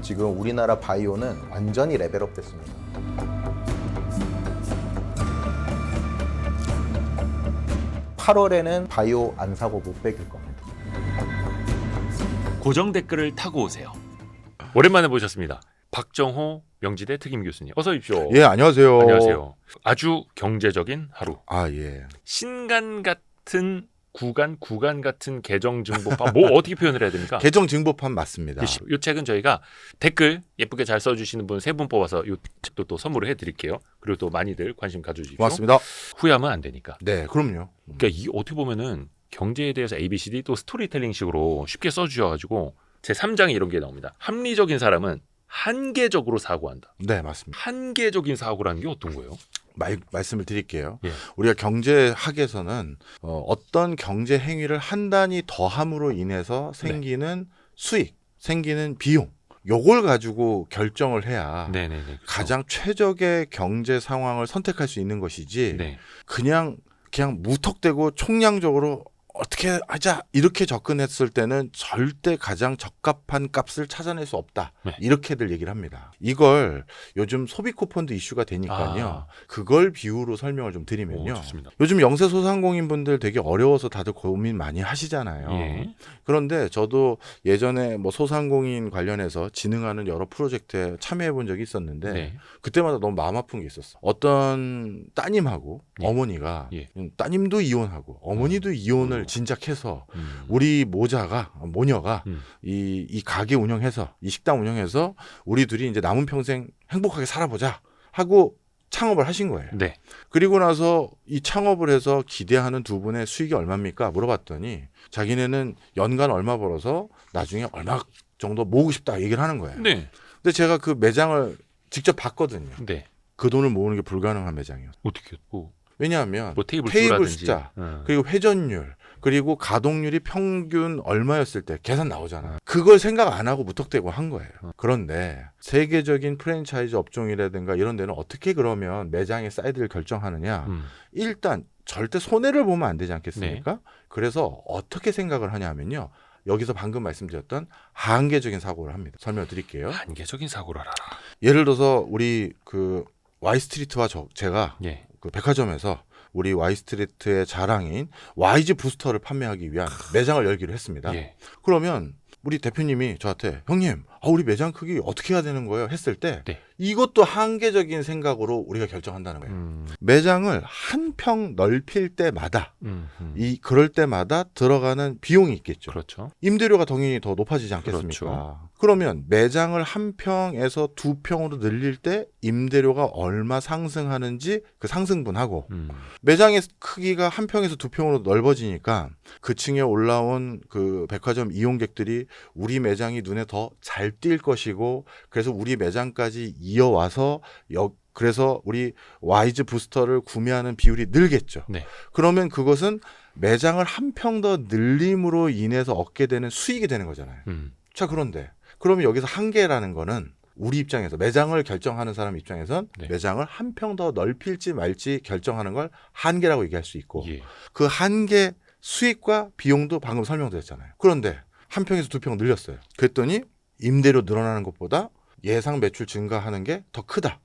지금 우리나라 바이오는 완전히 레벨업 됐습니다. (8월에는) 바이오 안 사고 못 베길 겁니다. 고정 댓글을 타고 오세요. 오랜만에 모셨습니다. 박정호 명지대 특임 교수님, 어서 오십시오. 예, 안녕하세요. 안녕하세요. 아주 경제적인 하루. 아, 예. 신간 같은 구간 같은 개정증보판, 뭐 어떻게 표현을 해야 됩니까? 개정증보판 맞습니다. 이 책은 저희가 댓글 예쁘게 잘 써주시는 분 3분 뽑아서 이 책도 또 선물을 해드릴게요. 그리고 또 많이들 관심 가져주십시오. 고맙습니다. 후회하면 안 되니까. 네, 그럼요. 그러니까 이 어떻게 보면은 경제에 대해서 ABCD 또 스토리텔링식으로 쉽게 써주셔가지고 제 3장에 이런 게 나옵니다. 합리적인 사람은 한계적으로 사고한다. 네, 맞습니다. 한계적인 사고라는 게 어떤 거예요? 말씀을 드릴게요. 예. 우리가 경제학에서는 어떤 경제 행위를 한 단위 더함으로 인해서 생기는 수익, 생기는 비용, 요걸 가지고 결정을 해야 네네네. 그렇죠. 가장 최적의 경제 상황을 선택할 수 있는 것이지 네. 그냥 무턱대고 총량적으로 어떻게 하자 이렇게 접근했을 때는 절대 가장 적합한 값을 찾아낼 수 없다. 네. 이렇게들 얘기를 합니다. 이걸 요즘 소비 쿠폰도 이슈가 되니까요. 그걸 비유로 설명을 좀 드리면요. 좋습니다. 요즘 영세 소상공인 분들 되게 어려워서 다들 고민 많이 하시잖아요. 예. 그런데 저도 예전에 뭐 소상공인 관련해서 진흥하는 여러 프로젝트에 참여해 본 적이 있었는데 네. 그때마다 너무 마음 아픈 게 있었어. 어떤 따님하고 예. 어머니가 예. 따님도 이혼하고 어머니도 이혼을 진작해서 우리 모녀가 이 가게 운영해서 이 식당 운영해서 우리 둘이 이제 남은 평생 행복하게 살아보자 하고 창업을 하신 거예요. 네. 그리고 나서 이 창업을 해서 기대하는 두 분의 수익이 얼마입니까? 물어봤더니 자기네는 연간 얼마 벌어서 나중에 얼마 정도 모으고 싶다 얘기를 하는 거예요. 네. 근데 제가 그 매장을 직접 봤거든요. 네. 그 돈을 모으는 게 불가능한 매장이에요. 어떻게 뭐 왜냐하면 테이블 수라든지. 숫자 그리고 회전율 그리고 가동률이 평균 얼마였을 때 계산 나오잖아. 그걸 생각 안 하고 무턱대고 한 거예요. 그런데 세계적인 프랜차이즈 업종이라든가 이런 데는 어떻게 그러면 매장의 사이즈를 결정하느냐. 일단 절대 손해를 보면 안 되지 않겠습니까? 네. 그래서 어떻게 생각을 하냐 하면요. 여기서 방금 말씀드렸던 한계적인 사고를 합니다. 설명을 드릴게요. 한계적인 사고를 알아라. 예를 들어서 우리 그 Y스트리트와 제가 예. 그 백화점에서 우리 Y스트리트의 자랑인 YG 부스터를 판매하기 위한 매장을 열기로 했습니다. 예. 그러면 우리 대표님이 저한테 형님 우리 매장 크기 어떻게 해야 되는 거예요? 했을 때 네. 이것도 한계적인 생각으로 우리가 결정한다는 거예요. 매장을 한 평 넓힐 때마다 그럴 때마다 들어가는 비용이 있겠죠. 그렇죠. 임대료가 당연히 더 높아지지 않겠습니까? 그렇죠. 그러면 매장을 한 평에서 2평으로 늘릴 때 임대료가 얼마 상승하는지 그 상승분하고 매장의 크기가 한 평에서 2평으로 넓어지니까 그 층에 올라온 그 백화점 이용객들이 우리 매장이 눈에 더 잘 띌 것이고 그래서 우리 매장까지 이어와서 그래서 우리 YG 부스터를 구매하는 비율이 늘겠죠. 네. 그러면 그것은 매장을 한 평 더 늘림으로 인해서 얻게 되는 수익이 되는 거잖아요. 자, 그런데 그러면 여기서 한계라는 거는 우리 입장에서 매장을 결정하는 사람 입장에선 네. 매장을 한 평 더 넓힐지 말지 결정하는 걸 한계라고 얘기할 수 있고 예. 그 한계 수익과 비용도 방금 설명드렸잖아요. 그런데 한 평에서 2평 늘렸어요. 그랬더니 임대료 늘어나는 것보다 예상 매출 증가하는 게 더 크다.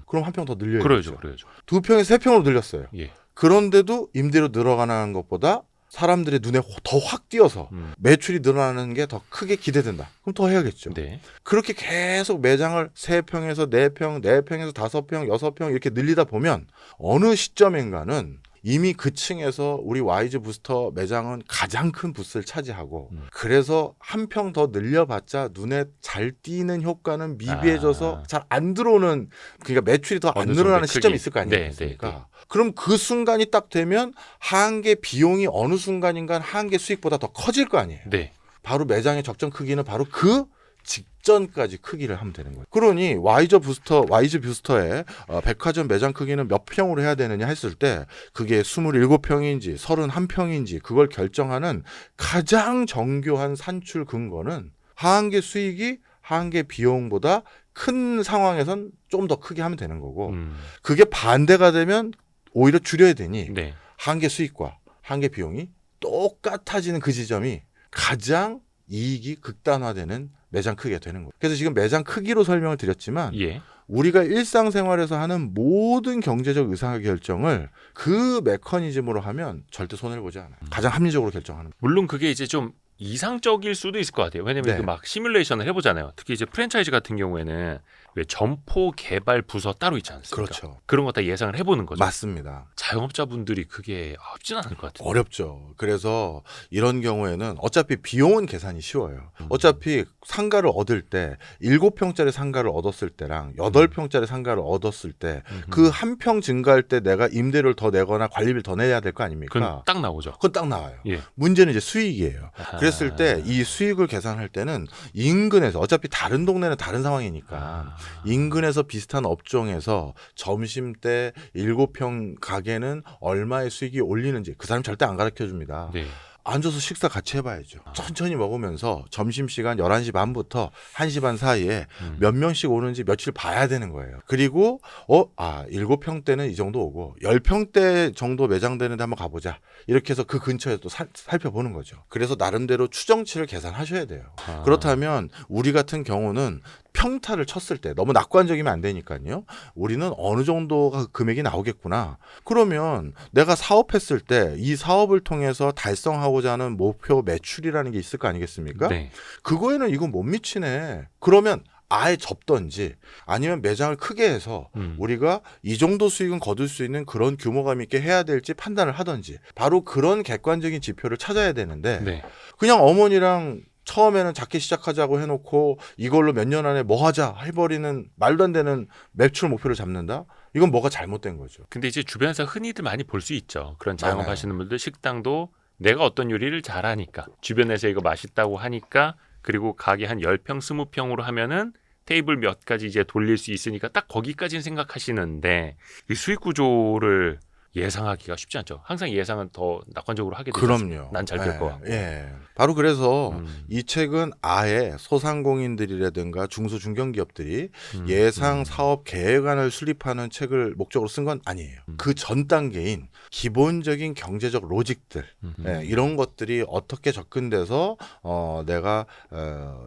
그럼 한 평 더 늘려야죠. 그래야죠. 2평에서 3평으로 늘렸어요. 예. 그런데도 임대료 늘어가는 것보다 사람들의 눈에 더 확 띄어서 매출이 늘어나는 게 더 크게 기대된다. 그럼 더 해야겠죠. 네. 그렇게 계속 매장을 3평에서 4평, 4평에서 5평, 6평 이렇게 늘리다 보면 어느 시점인가는 이미 그 층에서 우리 YG 부스터 매장은 가장 큰 부스를 차지하고 그래서 한 평 더 늘려봤자 눈에 잘 띄는 효과는 미비해져서 잘 안 들어오는 그러니까 매출이 더 안 늘어나는 시점이 있을 거 아니겠습니까? 네. 그럼 그 순간이 딱 되면 한계 비용이 어느 순간인가 한계 수익보다 더 커질 거 아니에요. 네. 바로 매장의 적정 크기는 바로 그 직전까지 크기를 하면 되는 거예요. 그러니 YG 부스터의 백화점 매장 크기는 몇 평으로 해야 되느냐 했을 때 그게 27평인지 31평인지 그걸 결정하는 가장 정교한 산출 근거는 한계 수익이 한계 비용보다 큰 상황에선 좀 더 크게 하면 되는 거고 그게 반대가 되면 오히려 줄여야 되니 네. 한계 수익과 한계 비용이 똑같아지는 그 지점이 가장 이익이 극단화되는 매장 크기가 되는 거예요. 그래서 지금 매장 크기로 설명을 드렸지만 예. 우리가 일상생활에서 하는 모든 경제적 의사결정을 그 메커니즘으로 하면 절대 손해를 보지 않아요. 가장 합리적으로 결정하는 거예요. 물론 그게 이제 좀 이상적일 수도 있을 것 같아요. 왜냐면 네. 그 막 시뮬레이션을 해보잖아요. 특히 이제 프랜차이즈 같은 경우에는 왜 점포 개발 부서 따로 있지 않습니까? 그렇죠. 그런 거 다 예상을 해보는 거죠. 맞습니다. 자영업자분들이 그게 쉽진 않을 것 같아요. 어렵죠. 그래서 이런 경우에는 어차피 비용은 계산이 쉬워요. 어차피 상가를 얻을 때 7평짜리 상가를 얻었을 때랑 8평짜리 상가를 얻었을 때 그 한 평 증가할 때 내가 임대료를 더 내거나 관리비를 더 내야 될 거 아닙니까? 그건 딱 나오죠. 그건 딱 나와요. 예. 문제는 이제 수익이에요. 아하. 그랬을 때 이 수익을 계산할 때는 인근에서 어차피 다른 동네는 다른 상황이니까 인근에서 비슷한 업종에서 점심 때 7평 가게는 얼마의 수익이 올리는지 그 사람 절대 안 가르쳐 줍니다. 네. 앉아서 식사 같이 해봐야죠. 천천히 먹으면서 점심시간 11시 반부터 1시 반 사이에 몇 명씩 오는지 며칠 봐야 되는 거예요. 그리고 7평대는 이 정도 오고 10평대 정도 매장되는데 한번 가보자. 이렇게 해서 그 근처에 또 살펴보는 거죠. 그래서 나름대로 추정치를 계산하셔야 돼요. 그렇다면 우리 같은 경우는 평타를 쳤을 때 너무 낙관적이면 안 되니까요. 우리는 어느 정도가 금액이 나오겠구나. 그러면 내가 사업했을 때 이 사업을 통해서 달성하고자 하는 목표 매출이라는 게 있을 거 아니겠습니까? 네. 그거에는 이건 못 미치네. 그러면 아예 접던지 아니면 매장을 크게 해서 우리가 이 정도 수익은 거둘 수 있는 그런 규모감 있게 해야 될지 판단을 하던지 바로 그런 객관적인 지표를 찾아야 되는데 네. 그냥 어머니랑 처음에는 작게 시작하자고 해놓고 이걸로 몇 년 안에 뭐 하자 해버리는 말도 안 되는 매출 목표를 잡는다? 이건 뭐가 잘못된 거죠. 근데 이제 주변에서 흔히들 많이 볼 수 있죠. 그런 많아요. 자영업하시는 분들 식당도 내가 어떤 요리를 잘하니까 주변에서 이거 맛있다고 하니까 그리고 가게 한 10평, 20평으로 하면은 테이블 몇 가지 이제 돌릴 수 있으니까 딱 거기까지는 생각하시는데 이 수익 구조를 예상하기가 쉽지 않죠. 항상 예상은 더 낙관적으로 하게 되죠. 그럼요. 난 잘 될 것 같고. 예. 바로 그래서 음. 이 책은 아예 소상공인들이라든가 중소 중견기업들이 예상 사업 계획안을 수립하는 책을 목적으로 쓴 건 아니에요. 그 전 단계인 기본적인 경제적 로직들 예, 이런 것들이 어떻게 접근돼서 내가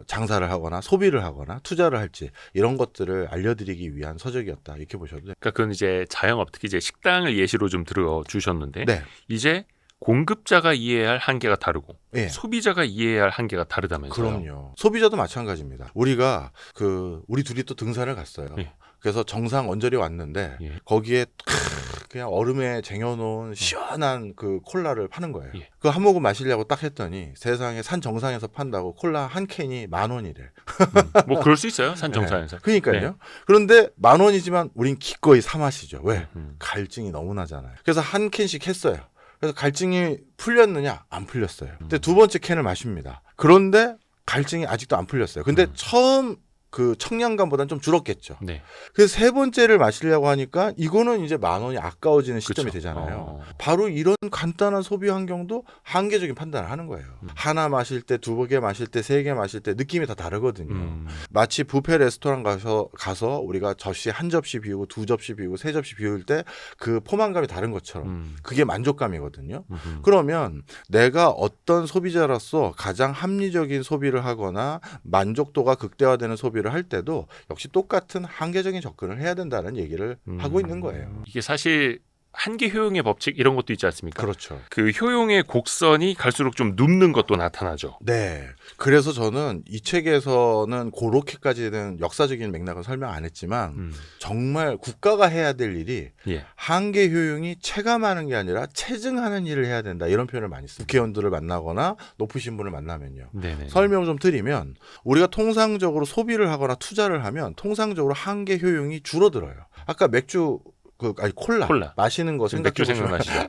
장사를 하거나 소비를 하거나 투자를 할지 이런 것들을 알려드리기 위한 서적이었다 이렇게 보셔도 돼요. 그러니까 그건 이제 자영업 특히 이제 식당을 예시로 좀 들어 주셨는데 네. 이제 공급자가 이해해야 할 한계가 다르고 예. 소비자가 이해해야 할 한계가 다르다면서요. 그럼요. 소비자도 마찬가지입니다. 우리가 우리 둘이 또 등산을 갔어요. 예. 그래서 정상 언저리 왔는데 예. 거기에 그냥 얼음에 쟁여놓은 시원한 그 콜라를 파는 거예요. 예. 그거 한 모금 마시려고 딱 했더니 세상에 산 정상에서 판다고 콜라 한 캔이 10,000원이래. 뭐 그럴 수 있어요. 산 정상에서. 그러니까요. 네. 그런데 10,000원이지만 우린 기꺼이 사 마시죠. 왜? 음. 갈증이 너무 나잖아요. 그래서 한 캔씩 했어요. 그래서 갈증이 풀렸느냐? 안 풀렸어요. 근데 두 번째 캔을 마십니다. 그런데 갈증이 아직도 안 풀렸어요. 근데 처음 그 청량감보다는 좀 줄었겠죠. 네. 그래서 세 번째를 마시려고 하니까 이거는 이제 10,000원이 아까워지는 시점이 그쵸. 되잖아요. 바로 이런 간단한 소비 환경도 한계적인 판단을 하는 거예요. 하나 마실 때, 2개 마실 때, 3개 마실 때 느낌이 다 다르거든요. 마치 뷔페 레스토랑 가서 우리가 접시 한 접시 비우고 2접시 비우고 3접시 비울 때 그 포만감이 다른 것처럼 그게 만족감이거든요. 그러면 내가 어떤 소비자로서 가장 합리적인 소비를 하거나 만족도가 극대화되는 소비를 할 때도 역시 똑같은 한계적인 접근을 해야 된다는 얘기를 하고 있는 거예요. 이게 사실 한계 효용의 법칙 이런 것도 있지 않습니까? 그렇죠. 그 효용의 곡선이 갈수록 좀 눕는 것도 나타나죠. 네. 그래서 저는 이 책에서는 그렇게까지는 역사적인 맥락은 설명 안 했지만 정말 국가가 해야 될 일이 예. 한계 효용이 체감하는 게 아니라 체증하는 일을 해야 된다. 이런 표현을 많이 씁니다. 국회의원들을 만나거나 높으신 분을 만나면요. 네네. 설명을 좀 드리면 우리가 통상적으로 소비를 하거나 투자를 하면 통상적으로 한계 효용이 줄어들어요. 아까 맥주 콜라 마시는 거 맥주 생각해 보시면 생각나시죠?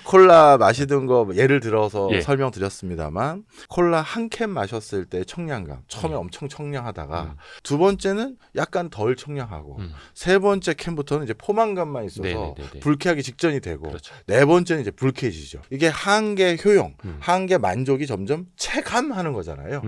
콜라 마시던 거 예를 들어서 예. 설명드렸습니다만 콜라 한 캔 마셨을 때 청량감 처음에 엄청 청량하다가 두 번째는 약간 덜 청량하고 세 번째 캔부터는 이제 포만감만 있어서 네네네네. 불쾌하기 직전이 되고 그렇죠. 네 번째는 이제 불쾌해지죠. 이게 한계 효용, 한계 만족이 점점 체감하는 거잖아요.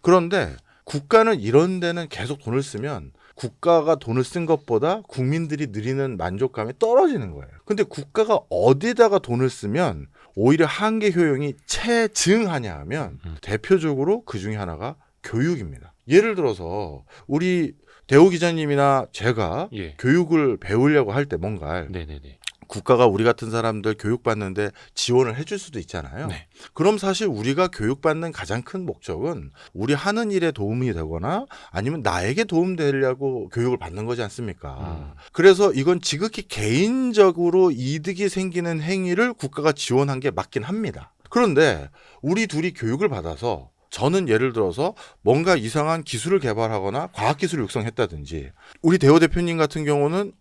그런데 국가는 이런 데는 계속 돈을 쓰면 국가가 돈을 쓴 것보다 국민들이 누리는 만족감이 떨어지는 거예요. 근데 국가가 어디다가 돈을 쓰면 오히려 한계 효용이 체증하냐 하면 대표적으로 그 중에 하나가 교육입니다. 예를 들어서 우리 대호 기자님이나 제가 예. 교육을 배우려고 할 때 뭔가 네네네. 국가가 우리 같은 사람들 교육받는데 지원을 해줄 수도 있잖아요. 네. 그럼 사실 우리가 교육받는 가장 큰 목적은 우리 하는 일에 도움이 되거나 아니면 나에게 도움되려고 교육을 받는 거지 않습니까? 그래서 이건 지극히 개인적으로 이득이 생기는 행위를 국가가 지원한 게 맞긴 합니다. 그런데 우리 둘이 교육을 받아서 저는 예를 들어서 뭔가 이상한 기술을 개발하거나 과학기술을 육성했다든지 우리 대호 대표님 같은 경우는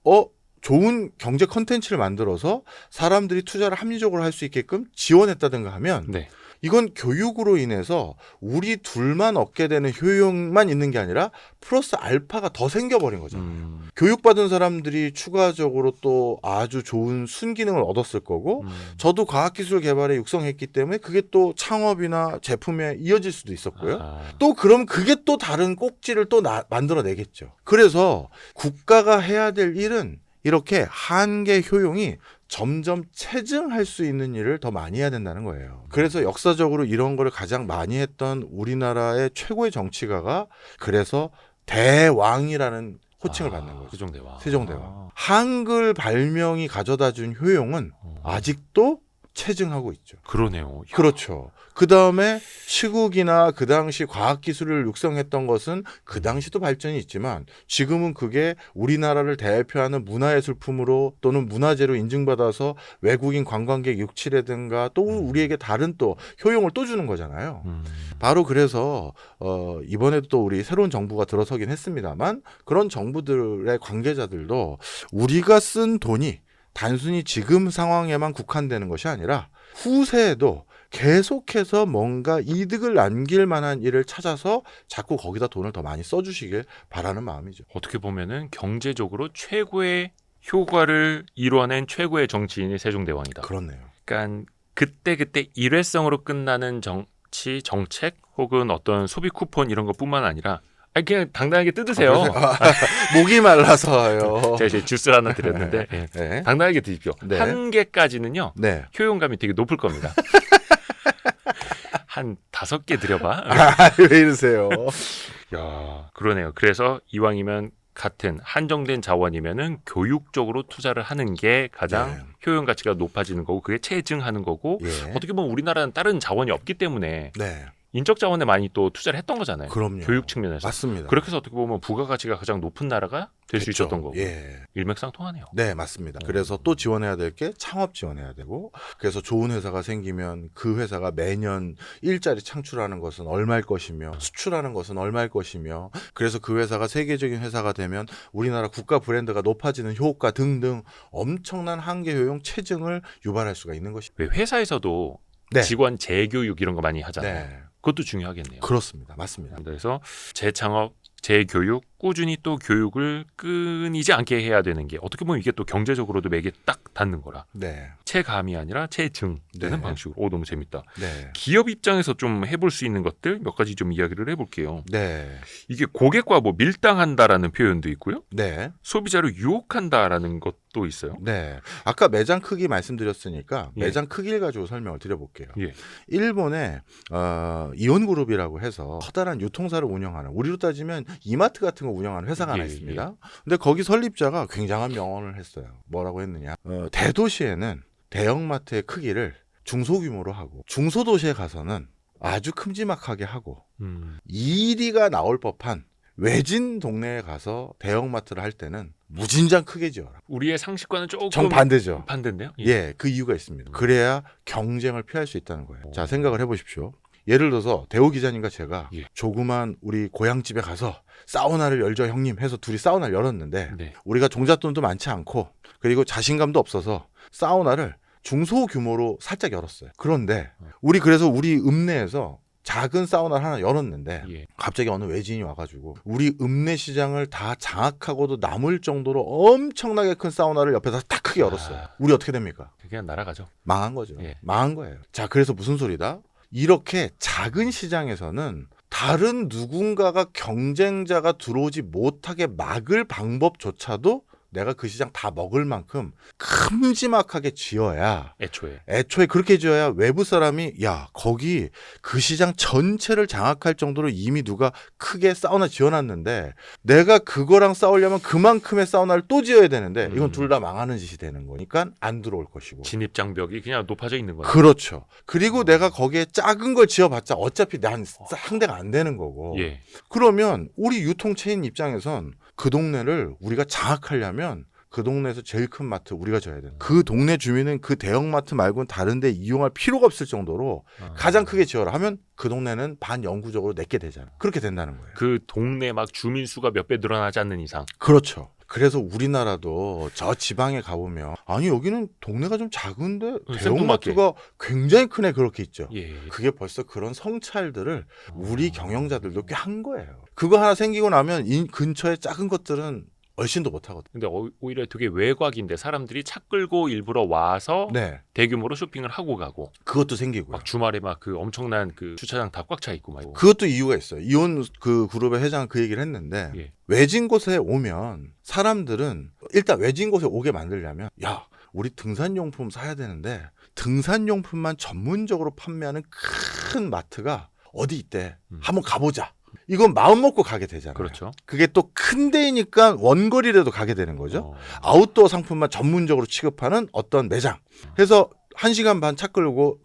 좋은 경제 컨텐츠를 만들어서 사람들이 투자를 합리적으로 할 수 있게끔 지원했다든가 하면 네. 이건 교육으로 인해서 우리 둘만 얻게 되는 효용만 있는 게 아니라 플러스 알파가 더 생겨버린 거잖아요. 교육받은 사람들이 추가적으로 또 아주 좋은 순기능을 얻었을 거고 저도 과학기술 개발에 육성했기 때문에 그게 또 창업이나 제품에 이어질 수도 있었고요. 또 그럼 그게 또 다른 꼭지를 또 만들어내겠죠. 그래서 국가가 해야 될 일은 이렇게 한계 효용이 점점 체증할 수 있는 일을 더 많이 해야 된다는 거예요. 그래서 역사적으로 이런 거를 가장 많이 했던 우리나라의 최고의 정치가가 그래서 대왕이라는 호칭을 받는 거죠. 세종대왕. 세종대왕. 한글 발명이 가져다준 효용은 아직도 체증하고 있죠. 그러네요. 그렇죠. 그 다음에 시국이나 그 당시 과학기술을 육성했던 것은 그 당시도 발전이 있지만 지금은 그게 우리나라를 대표하는 문화예술품으로 또는 문화재로 인증받아서 외국인 관광객 유치라든가 또 우리에게 다른 또 효용을 또 주는 거잖아요. 바로 그래서 이번에도 또 우리 새로운 정부가 들어서긴 했습니다만 그런 정부들의 관계자들도 우리가 쓴 돈이 단순히 지금 상황에만 국한되는 것이 아니라 후세에도 계속해서 뭔가 이득을 남길 만한 일을 찾아서 자꾸 거기다 돈을 더 많이 써주시길 바라는 마음이죠. 어떻게 보면은 경제적으로 최고의 효과를 이뤄낸 최고의 정치인이 세종대왕이다. 그렇네요. 그러니까 그때 일회성으로 끝나는 정치, 정책 혹은 어떤 소비 쿠폰 이런 것뿐만 아니라 그냥 당당하게 뜯으세요. 목이 말라서요. 제가 이제 주스를 하나 드렸는데 예. 네. 당당하게 드십시오. 네. 한 개까지는요. 네. 효용감이 되게 높을 겁니다. 한 5개 드려봐. 왜 이러세요? 야, 그러네요. 그래서 이왕이면 같은 한정된 자원이면은 교육 쪽으로 투자를 하는 게 가장 네. 효용 가치가 높아지는 거고 그게 체증하는 거고 예. 어떻게 보면 우리나라는 다른 자원이 없기 때문에 네. 인적 자원에 많이 또 투자를 했던 거잖아요. 그럼요. 교육 측면에서. 맞습니다. 그렇게 해서 어떻게 보면 부가가치가 가장 높은 나라가 될 수 됐죠. 있었던 거고. 예. 일맥상통하네요. 네, 맞습니다. 그래서 또 지원해야 될 게 창업 지원해야 되고 그래서 좋은 회사가 생기면 그 회사가 매년 일자리 창출하는 것은 얼마일 것이며 수출하는 것은 얼마일 것이며 그래서 그 회사가 세계적인 회사가 되면 우리나라 국가 브랜드가 높아지는 효과 등등 엄청난 한계 효용 체증을 유발할 수가 있는 것입니다. 왜 회사에서도 네. 직원 재교육 이런 거 많이 하잖아요. 네. 그것도 중요하겠네요. 그렇습니다. 맞습니다. 그래서 재창업, 재교육, 꾸준히 또 교육을 끊이지 않게 해야 되는 게 어떻게 보면 이게 또 경제적으로도 맥에 딱 닿는 거라. 네. 체감이 아니라 체증되는 네. 방식으로. 오, 너무 재밌다. 네. 기업 입장에서 좀 해볼 수 있는 것들 몇 가지 좀 이야기를 해볼게요. 네. 이게 고객과 뭐 밀당한다라는 표현도 있고요. 네. 소비자를 유혹한다라는 것도 있어요. 네. 아까 매장 크기 말씀드렸으니까 예. 매장 크기를 가지고 설명을 드려볼게요. 예. 일본에 이온그룹이라고 해서 커다란 유통사를 운영하는 우리로 따지면 이마트 같은 거 운영하는 회사가 하나 예, 있습니다. 근데 거기 설립자가 굉장한 명언을 했어요. 뭐라고 했느냐. 대도시에는 대형마트의 크기를 중소규모로 하고 중소도시에 가서는 아주 큼지막하게 하고 이리가 나올 법한 외진 동네에 가서 대형마트를 할 때는 무진장 크게 지어라. 우리의 상식과는 조금 정반대죠. 반대인데요. 예, 그 이유가 있습니다. 그래야 경쟁을 피할 수 있다는 거예요. 자, 생각을 해보십시오. 예를 들어서 대호 기자님과 제가 예. 조그만 우리 고향집에 가서 사우나를 열죠 형님 해서 둘이 사우나를 열었는데 네. 우리가 종잣돈도 많지 않고 그리고 자신감도 없어서 사우나를 중소규모로 살짝 열었어요. 그런데 우리 그래서 우리 읍내에서 작은 사우나를 하나 열었는데 예. 갑자기 어느 외지인이 와가지고 우리 읍내 시장을 다 장악하고도 남을 정도로 엄청나게 큰 사우나를 옆에서 딱 크게 열었어요. 우리 어떻게 됩니까? 그냥 날아가죠. 망한 거죠. 예. 망한 거예요. 자, 그래서 무슨 소리다? 이렇게 작은 시장에서는 다른 누군가가 경쟁자가 들어오지 못하게 막을 방법조차도 내가 그 시장 다 먹을 만큼 큼지막하게 지어야 애초에 그렇게 지어야 외부 사람이 야 거기 그 시장 전체를 장악할 정도로 이미 누가 크게 사우나 지어놨는데 내가 그거랑 싸우려면 그만큼의 사우나를 또 지어야 되는데 이건 둘 다 망하는 짓이 되는 거니까 안 들어올 것이고 진입 장벽이 그냥 높아져 있는 거예요. 그렇죠. 그리고 내가 거기에 작은 걸 지어봤자 어차피 난 상대가 안 되는 거고 예. 그러면 우리 유통체인 입장에선 그 동네를 우리가 장악하려면 그 동네에서 제일 큰 마트 우리가 져야 되는 그 동네 주민은 그 대형마트 말고는 다른 데 이용할 필요가 없을 정도로 가장 크게 지어라 하면 그 동네는 반영구적으로 내게 되잖아. 그렇게 된다는 거예요. 그 동네 막 주민 수가 몇 배 늘어나지 않는 이상. 그렇죠. 그래서 우리나라도 저 지방에 가보면 아니 여기는 동네가 좀 작은데 대형마트가 굉장히 크네 그렇게 있죠. 예. 그게 벌써 그런 성찰들을 우리 경영자들도 꽤 한 거예요. 그거 하나 생기고 나면 이 근처에 작은 것들은 얼씬도 못하거든. 근데 오히려 되게 외곽인데 사람들이 차 끌고 일부러 와서 네, 대규모로 쇼핑을 하고 가고 그것도 생기고요. 막 주말에 막 그 엄청난 그 주차장 다 꽉 차 있고 막. 그것도 이유가 있어요. 이온 그 그룹의 회장은 그 얘기를 했는데 예. 외진 곳에 오면 사람들은 일단 외진 곳에 오게 만들려면 야 우리 등산용품 사야 되는데 등산용품만 전문적으로 판매하는 큰 마트가 어디 있대. 한번 가보자. 이건 마음 먹고 가게 되잖아요. 그렇죠. 그게 또 큰 데이니까 원거리라도 가게 되는 거죠. 아웃도어 상품만 전문적으로 취급하는 어떤 매장. 그래서 1시간 반 차 끌고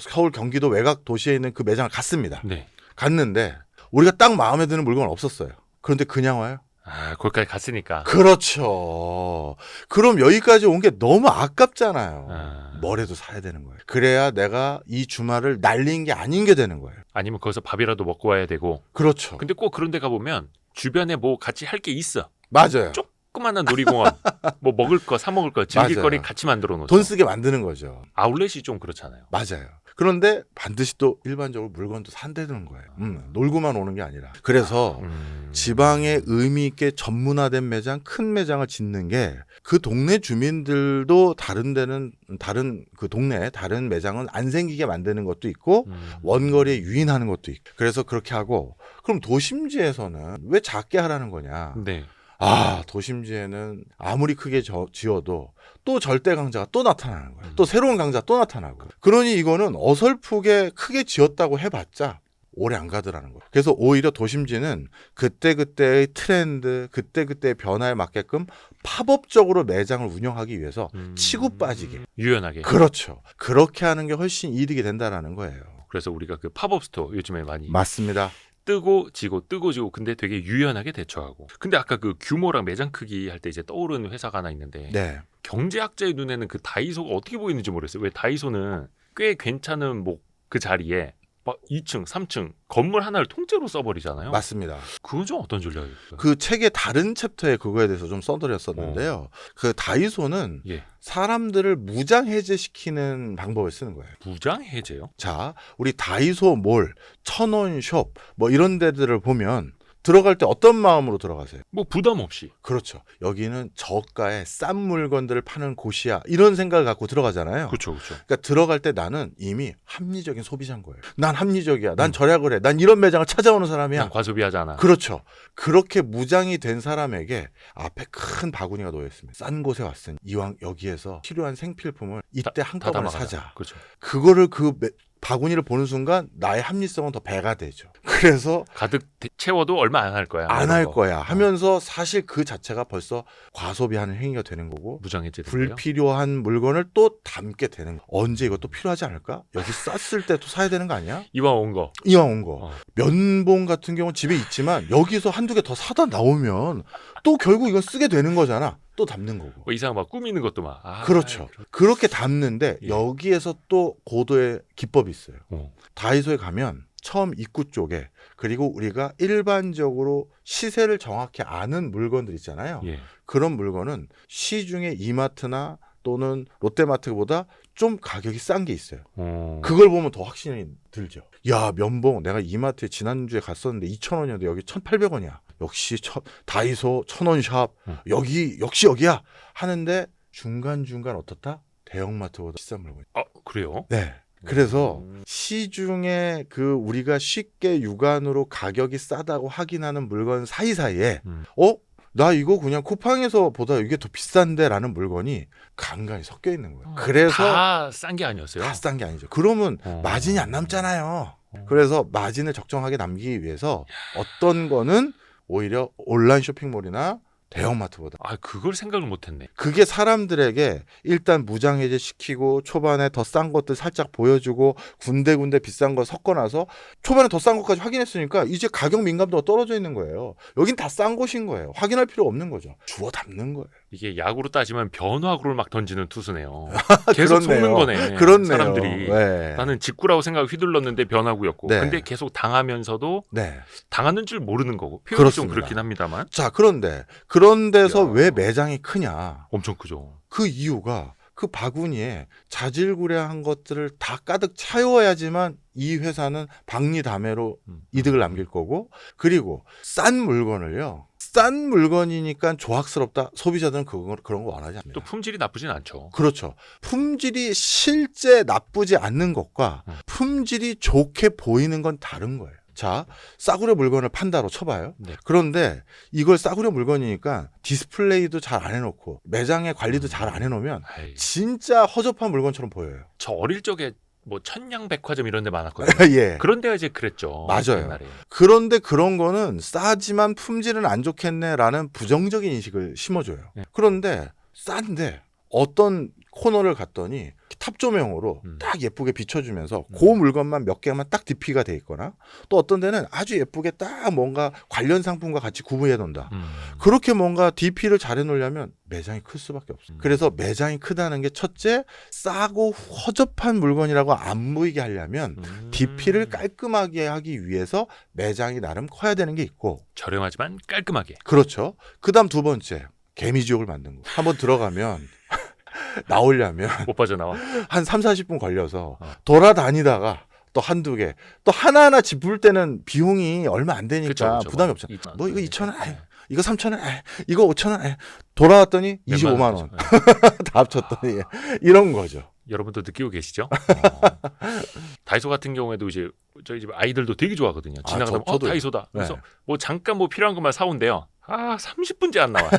서울 경기도 외곽 도시에 있는 그 매장을 갔습니다. 네. 갔는데 우리가 딱 마음에 드는 물건은 없었어요. 그런데 그냥 와요. 아, 거기까지 갔으니까. 그렇죠. 그럼 여기까지 온 게 너무 아깝잖아요. 아. 뭐라도 사야 되는 거예요. 그래야 내가 이 주말을 날린 게 아닌 게 되는 거예요. 아니면 거기서 밥이라도 먹고 와야 되고. 그렇죠. 근데 꼭 그런 데 가보면 주변에 뭐 같이 할 게 있어. 맞아요. 조그마한 놀이공원, 뭐 먹을 거, 사 먹을 거, 즐길 맞아요. 거리 같이 만들어 놓죠. 돈 쓰게 만드는 거죠. 아울렛이 좀 그렇잖아요. 맞아요. 그런데 반드시 또 일반적으로 물건도 산다는 거예요. 놀고만 오는 게 아니라. 그래서 지방에 의미 있게 전문화된 매장, 큰 매장을 짓는 게 그 동네 주민들도 다른 데는 다른 그 동네 다른 매장은 안 생기게 만드는 것도 있고 원거리에 유인하는 것도 있고. 그래서 그렇게 하고 그럼 도심지에서는 왜 작게 하라는 거냐? 네. 아, 도심지에는 아무리 크게 지어도 또 절대 강자가 또 나타나는 거예요. 또 새로운 강자가 또 나타나고. 그러니 이거는 어설프게 크게 지었다고 해봤자 오래 안 가더라는 거예요. 그래서 오히려 도심지는 그때그때의 트렌드, 그때그때의 변화에 맞게끔 팝업적으로 매장을 운영하기 위해서 치고 빠지게. 유연하게. 그렇죠. 그렇게 하는 게 훨씬 이득이 된다라는 거예요. 그래서 우리가 그 팝업 스토어 요즘에 많이 맞습니다. 뜨고 지고 근데 되게 유연하게 대처하고. 근데 아까 그 규모랑 매장 크기 할 때 이제 떠오르는 회사가 하나 있는데 네. 경제학자의 눈에는 그 다이소가 어떻게 보이는지 모르겠어요. 왜 다이소는 꽤 괜찮은 뭐 그 자리에 막 2층, 3층 건물 하나를 통째로 써버리잖아요. 맞습니다. 그건 좀 어떤 전략이에요? 그 책의 다른 챕터에 그거에 대해서 좀 써드렸었는데요. 그 다이소는 예. 사람들을 무장 해제시키는 방법을 쓰는 거예요. 무장 해제요? 자, 우리 다이소 몰, 천원숍 뭐 이런 데들을 보면 들어갈 때 어떤 마음으로 들어가세요? 뭐 부담 없이. 그렇죠. 여기는 저가에 싼 물건들을 파는 곳이야. 이런 생각을 갖고 들어가잖아요. 그렇죠, 그렇죠. 그러니까 들어갈 때 나는 이미 합리적인 소비자인 거예요. 난 합리적이야. 난 절약을 해. 난 이런 매장을 찾아오는 사람이야. 그냥 과소비하잖아. 그렇죠. 그렇게 무장이 된 사람에게 앞에 큰 바구니가 놓여 있습니다. 싼 곳에 왔으니 이왕 여기에서 필요한 생필품을 이때 한꺼번에 사자. 그렇죠. 그거를 바구니를 보는 순간 나의 합리성은 더 배가 되죠. 그래서 가득 채워도 얼마 안 할 거야. 안 할 거야 하면서 사실 그 자체가 벌써 과소비하는 행위가 되는 거고 무장 해제. 불필요한 물건을 또 담게 되는 거. 언제 이것도 필요하지 않을까? 여기 쌌을 때 또 사야 되는 거 아니야? 이왕 온 거. 이왕 온 거. 면봉 같은 경우는 집에 있지만 여기서 한두 개 더 사다 나오면 또 결국 이건 쓰게 되는 거잖아. 또 담는 거고. 뭐 이상 막 꾸미는 것도 막. 아, 그렇죠. 그렇게 담는데 예. 여기에서 또 고도의 기법이 있어요. 어. 다이소에 가면 처음 입구 쪽에 그리고 우리가 일반적으로 시세를 정확히 아는 물건들 있잖아요. 예. 그런 물건은 시중에 이마트나 또는 롯데마트보다 좀 가격이 싼 게 있어요. 그걸 보면 더 확신이 들죠. 야, 면봉 내가 이마트에 지난주에 갔었는데 2,000원이었는데 여기 1,800원이야. 역시 다이소 1,000원 샵 여기 역시 여기야 하는데 중간중간 어떻다? 대형마트보다 비싼 물건이. 그래요? 네. 그래서 시중에 그 우리가 쉽게 육안으로 가격이 싸다고 확인하는 물건 사이사이에 나 이거 그냥 쿠팡에서 보다 이게 더 비싼데라는 물건이 간간히 섞여 있는 거예요. 그래서 다 싼 게 아니었어요. 다 싼 게 아니죠. 그러면 마진이 안 남잖아요. 그래서 마진을 적정하게 남기기 위해서 어떤 거는 오히려 온라인 쇼핑몰이나 대형마트보다 아, 그걸 생각을 못했네. 그게 사람들에게 일단 무장해제 시키고 초반에 더 싼 것들 살짝 보여주고 군데군데 비싼 거 섞어놔서 초반에 더 싼 것까지 확인했으니까 이제 가격 민감도가 떨어져 있는 거예요. 여긴 다 싼 것인 거예요. 확인할 필요 없는 거죠. 주워 담는 거예요. 이게 야구로 따지면 변화구를 막 던지는 투수네요. 계속 그렇네요. 속는 거네. 그렇네요. 사람들이. 네. 나는 직구라고 생각을 휘둘렀는데 변화구였고. 네. 근데 계속 당하면서도 네. 당하는 줄 모르는 거고. 표현이 그렇습니다. 좀 그렇긴 합니다만. 자, 그런데 그런 데서 야. 왜 매장이 크냐? 엄청 크죠. 그 이유가 그 바구니에 자질구레한 것들을 다 가득 채워야지만 이 회사는 박리다매로 이득을 남길 거고, 그리고 싼 물건을요. 싼 물건이니까 조악스럽다. 소비자들은 그런 거 원하지 않습니다. 또 품질이 나쁘진 않죠. 그렇죠. 품질이 실제 나쁘지 않는 것과 품질이 좋게 보이는 건 다른 거예요. 자, 싸구려 물건을 판다로 쳐봐요. 네. 그런데 이걸 싸구려 물건이니까 디스플레이도 잘 안 해놓고 매장의 관리도 잘 안 해놓으면 아이, 진짜 허접한 물건처럼 보여요. 저 어릴 적에 뭐 천냥백화점 이런 데 많았거든요. 예. 그런 데가 이제 그랬죠. 맞아요. 옛날에. 그런데 그런 거는 싸지만 품질은 안 좋겠네라는 부정적인 인식을 심어줘요. 네. 그런데 싼데 어떤 코너를 갔더니 탑조명으로 딱 예쁘게 비춰주면서 그 물건만 몇 개만 딱 DP가 돼 있거나, 또 어떤 데는 아주 예쁘게 딱 뭔가 관련 상품과 같이 구분해 놓는다. 그렇게 뭔가 DP를 잘 해놓으려면 매장이 클 수밖에 없어요. 그래서 매장이 크다는 게 첫째, 싸고 허접한 물건이라고 안 보이게 하려면 DP를 깔끔하게 하기 위해서 매장이 나름 커야 되는 게 있고, 저렴하지만 깔끔하게. 그렇죠. 그다음 두 번째, 개미지옥을 만든 거. 한번 들어가면 나오려면 못 빠져나와. 한 3, 40분 걸려서 돌아다니다가 또 한두 개, 또 하나하나 짚을 때는 비용이 얼마 안 되니까 그쵸, 그쵸. 부담이 없잖아. 2,000원. 뭐 이거 2,000원, 이거 3,000원, 이거 5,000원, 돌아왔더니 25만 원. 다 합쳤더니 이런 거죠. 여러분도 느끼고 계시죠? 다이소 같은 경우에도 이제 저희 집 아이들도 되게 좋아하거든요. 지나가다 저도요. 다이소다. 그래서 네. 뭐 잠깐 뭐 필요한 것만 사온대요. 30분째 안 나와.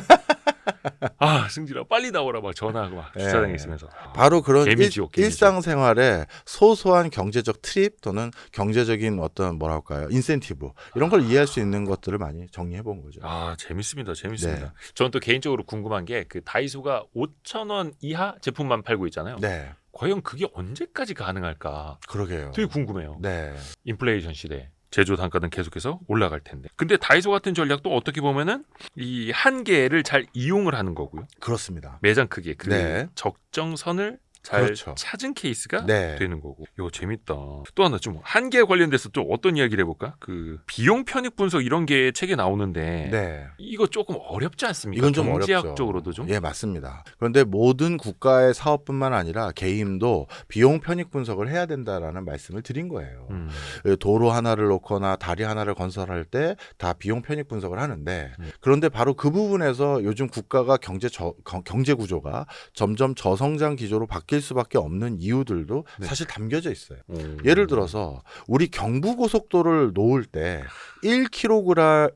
승진아 빨리 나오라 막 전화하고 막 주차장에 네. 있으면서. 바로 그런 개미지옥. 일상생활에 소소한 경제적 트립 또는 경제적인 어떤 뭐랄까요, 인센티브 이런 걸 이해할 수 있는 것들을 많이 정리해 본 거죠. 재밌습니다. 네. 저는 또 개인적으로 궁금한 게 그 다이소가 5,000원 이하 제품만 팔고 있잖아요. 네, 과연 그게 언제까지 가능할까? 그러게요. 되게 궁금해요. 네, 인플레이션 시대. 제조 단가는 계속해서 올라갈 텐데. 근데 다이소 같은 전략도 어떻게 보면은 이 한계를 잘 이용을 하는 거고요. 그렇습니다. 매장 크기 그 네. 적정선을 잘 그렇죠. 찾은 케이스가 네. 되는 거고. 이거 재밌다. 또 하나 좀 한계에 관련돼서 또 어떤 이야기를 해볼까? 그 비용 편익 분석 이런 게 책에 나오는데 네. 이거 조금 어렵지 않습니까? 이건 좀 경제학적으로도 좀. 예, 맞습니다. 그런데 모든 국가의 사업뿐만 아니라 개인도 비용 편익 분석을 해야 된다라는 말씀을 드린 거예요. 도로 하나를 놓거나 다리 하나를 건설할 때 다 비용 편익 분석을 하는데, 그런데 바로 그 부분에서 요즘 국가가 경제 구조가 점점 저성장 기조로 바뀔 수밖에 없는 이유들도 네. 사실 담겨져 있어요. 예를 들어서 우리 경부고속도로를 놓을 때 1km의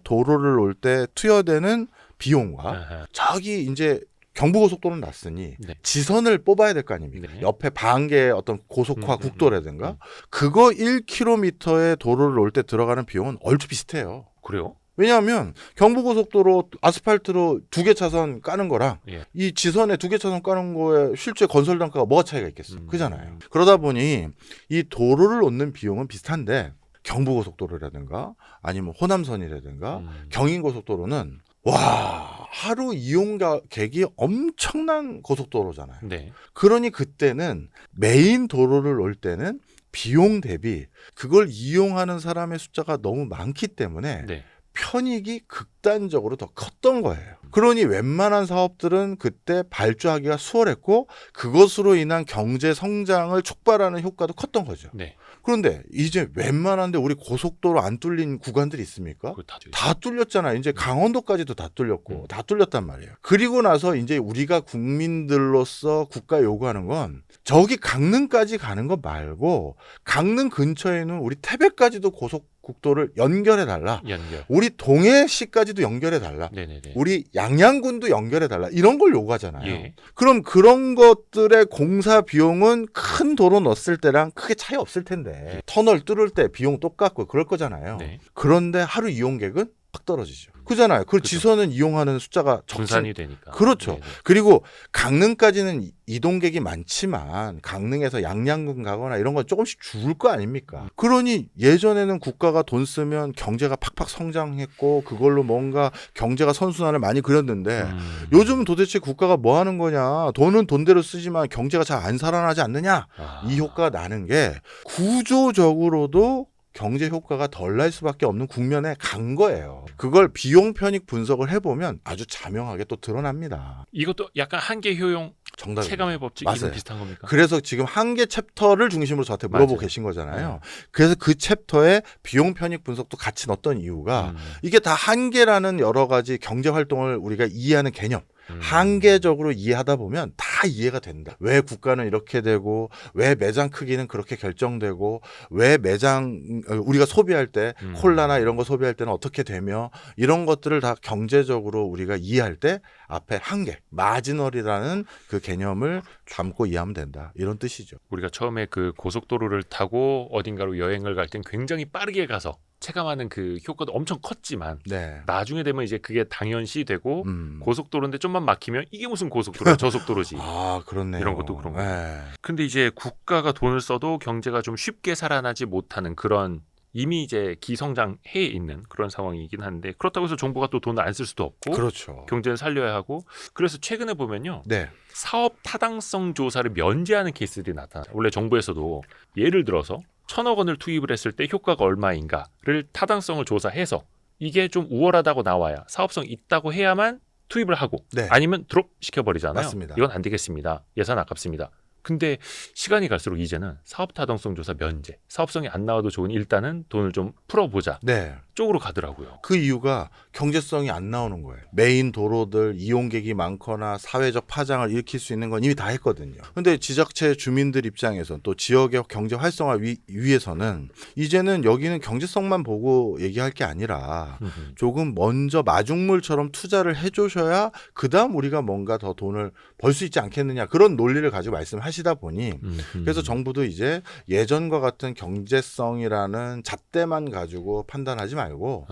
도로를 놓을 때 투여되는 비용과 아하. 저기 이제 경부고속도로는 났으니 네. 지선을 뽑아야 될 거 아닙니까? 네. 옆에 반개 어떤 고속화 국도라든가 그거 1km의 도로를 놓을 때 들어가는 비용은 얼추 비슷해요. 그래요? 왜냐하면 경부고속도로 아스팔트로 2개 차선 까는 거랑 예. 이 지선에 2개 차선 까는 거에 실제 건설 단가가 뭐가 차이가 있겠어요? 그잖아요. 그러다 보니 이 도로를 놓는 비용은 비슷한데 경부고속도로라든가 아니면 호남선이라든가 경인고속도로는 와, 하루 이용객이 엄청난 고속도로잖아요. 네. 그러니 그때는 메인 도로를 놓을 때는 비용 대비 그걸 이용하는 사람의 숫자가 너무 많기 때문에 네. 편익이 극단적으로 더 컸던 거예요. 그러니 웬만한 사업들은 그때 발주하기가 수월했고 그것으로 인한 경제 성장을 촉발하는 효과도 컸던 거죠. 네. 그런데 이제 웬만한데 우리 고속도로 안 뚫린 구간들이 있습니까? 그거 다 다 뚫렸잖아요. 이제 강원도까지도 다 뚫렸고 다 뚫렸단 말이에요. 그리고 나서 이제 우리가 국민들로서 국가 요구하는 건 저기 강릉까지 가는 거 말고 강릉 근처에는 우리 태백까지도 고속 국도를 연결해 달라. 연결. 우리 동해시까지도 연결해 달라. 네네네. 우리 양양군도 연결해 달라. 이런 걸 요구하잖아요. 예. 그럼 그런 것들의 공사 비용은 큰 도로 넣었을 때랑 크게 차이 없을 텐데 터널 뚫을 때 비용 똑같고 그럴 거잖아요. 네. 그런데 하루 이용객은 확 떨어지죠. 그잖아요. 그 그죠. 지선은 이용하는 숫자가 분산이 되니까. 그렇죠. 네네. 그리고 강릉까지는 이동객이 많지만 강릉에서 양양군 가거나 이런 건 조금씩 줄을 거 아닙니까? 그러니 예전에는 국가가 돈 쓰면 경제가 팍팍 성장했고 그걸로 뭔가 경제가 선순환을 많이 그렸는데 요즘은 도대체 국가가 뭐 하는 거냐? 돈은 돈대로 쓰지만 경제가 잘 안 살아나지 않느냐? 이 효과가 나는 게 구조적으로도 경제 효과가 덜 날 수밖에 없는 국면에 간 거예요. 그걸 비용 편익 분석을 해보면 아주 자명하게 또 드러납니다. 이것도 약간 한계 효용 정답. 체감의 법칙 맞아요. 이런 비슷한 겁니까? 그래서 지금 한계 챕터를 중심으로 저한테 물어보고 맞아요. 계신 거잖아요. 네. 그래서 그 챕터에 비용 편익 분석도 같이 넣었던 이유가 음. 이게 다 한계라는 여러 가지 경제 활동을 우리가 이해하는 개념. 한계적으로 이해하다 보면 다 이해가 된다. 왜 국가는 이렇게 되고 왜 매장 크기는 그렇게 결정되고 왜 매장 우리가 소비할 때 콜라나 이런 거 소비할 때는 어떻게 되며 이런 것들을 다 경제적으로 우리가 이해할 때 앞에 한계, 마지널이라는 그 개념을 담고 이해하면 된다. 이런 뜻이죠. 우리가 처음에 그 고속도로를 타고 어딘가로 여행을 갈 땐 굉장히 빠르게 가서 체감하는 그 효과도 엄청 컸지만 네. 나중에 되면 이제 그게 당연시 되고 음. 고속도로인데 좀만 막히면 이게 무슨 고속도로야 저속도로지. 아, 그렇네요. 이런 것도 그런 거예요. 네. 근데 이제 국가가 돈을 써도 경제가 좀 쉽게 살아나지 못하는 그런 이미 이제 기성장해 있는 그런 상황이긴 한데 그렇다고 해서 정부가 또 돈을 안 쓸 수도 없고 그렇죠. 경제는 살려야 하고 그래서 최근에 보면요. 네. 사업 타당성 조사를 면제하는 케이스들이 나타나요. 원래 정부에서도 예를 들어서 1,000억 원을 투입을 했을 때 효과가 얼마인가를 타당성을 조사해서 이게 좀 우월하다고 나와야 사업성 있다고 해야만 투입을 하고 네. 아니면 드롭 시켜버리잖아요. 맞습니다. 이건 안 되겠습니다. 예산 아깝습니다. 근데 시간이 갈수록 이제는 사업 타당성 조사 면제, 사업성이 안 나와도 좋으니 일단은 돈을 좀 풀어보자 네. 쪽으로 가더라고요. 그 이유가 경제성이 안 나오는 거예요. 메인 도로들 이용객이 많거나 사회적 파장을 일으킬 수 있는 건 이미 다 했거든요. 근데 지자체 주민들 입장에선 또 지역의 경제 활성화 위해서는 이제는 여기는 경제성만 보고 얘기할 게 아니라 조금 먼저 마중물처럼 투자를 해주셔야 그다음 우리가 뭔가 더 돈을 벌 수 있지 않겠느냐 그런 논리를 가지고 말씀하시다 보니 그래서 정부도 이제 예전과 같은 경제성이라는 잣대만 가지고 판단하지 말고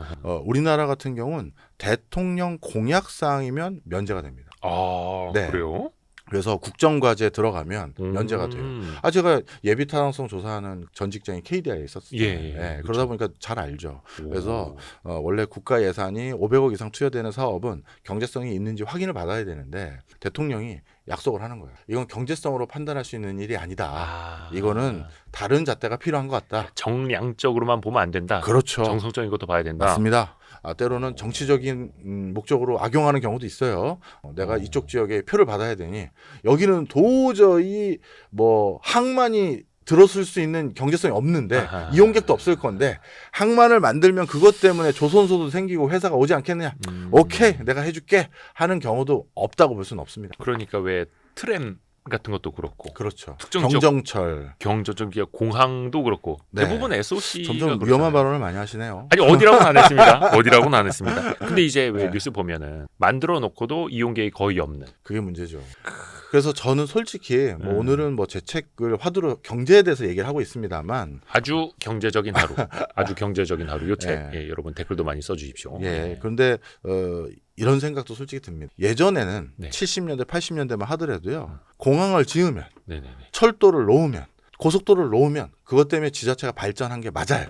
우리나라 같은 경우는 대통령 공약사항이면 면제가 됩니다. 아 네. 그래요? 그래서 국정과제에 들어가면 면제가 돼요. 제가 예비 타당성 조사하는 전 직장이 KDI에 있었어요. 예, 그러다 보니까 잘 알죠. 그래서 원래 국가 예산이 500억 이상 투여되는 사업은 경제성이 있는지 확인을 받아야 되는데 대통령이 약속을 하는 거예요. 이건 경제성으로 판단할 수 있는 일이 아니다. 이거는 다른 잣대가 필요한 것 같다. 정량적으로만 보면 안 된다. 그렇죠. 정성적인 것도 봐야 된다. 맞습니다. 때로는 정치적인 목적으로 악용하는 경우도 있어요. 내가 이쪽 지역에 표를 받아야 되니 여기는 도저히 뭐 항만이 들어설 수 있는 경제성이 없는데 아하. 이용객도 없을 건데 항만을 만들면 그것 때문에 조선소도 생기고 회사가 오지 않겠느냐. 오케이 내가 해줄게 하는 경우도 없다고 볼 수는 없습니다. 그러니까 왜 트램 같은 것도 그렇고 그렇죠. 특정 지역 경정철. 경저적 기업 공항도 그렇고 네. 대부분 SOC가 점점 위험한 발언을 많이 하시네요. 아니 어디라고는 안 했습니다. 어디라고는 안 했습니다. 근데 이제 왜 네. 뉴스 보면은 만들어 놓고도 이용객이 거의 없는. 그게 문제죠. 그래서 저는 솔직히 뭐 오늘은 뭐 제 책을 화두로 경제에 대해서 얘기를 하고 있습니다만 아주 경제적인 하루, 아주 경제적인 하루. 요 책 네. 여러분 댓글도 많이 써주십시오. 예. 그런데 이런 생각도 솔직히 듭니다. 예전에는 네. 70년대, 80년대만 하더라도요. 공항을 지으면 네네네. 철도를 놓으면 고속도로를 놓으면 그것 때문에 지자체가 발전한 게 맞아요.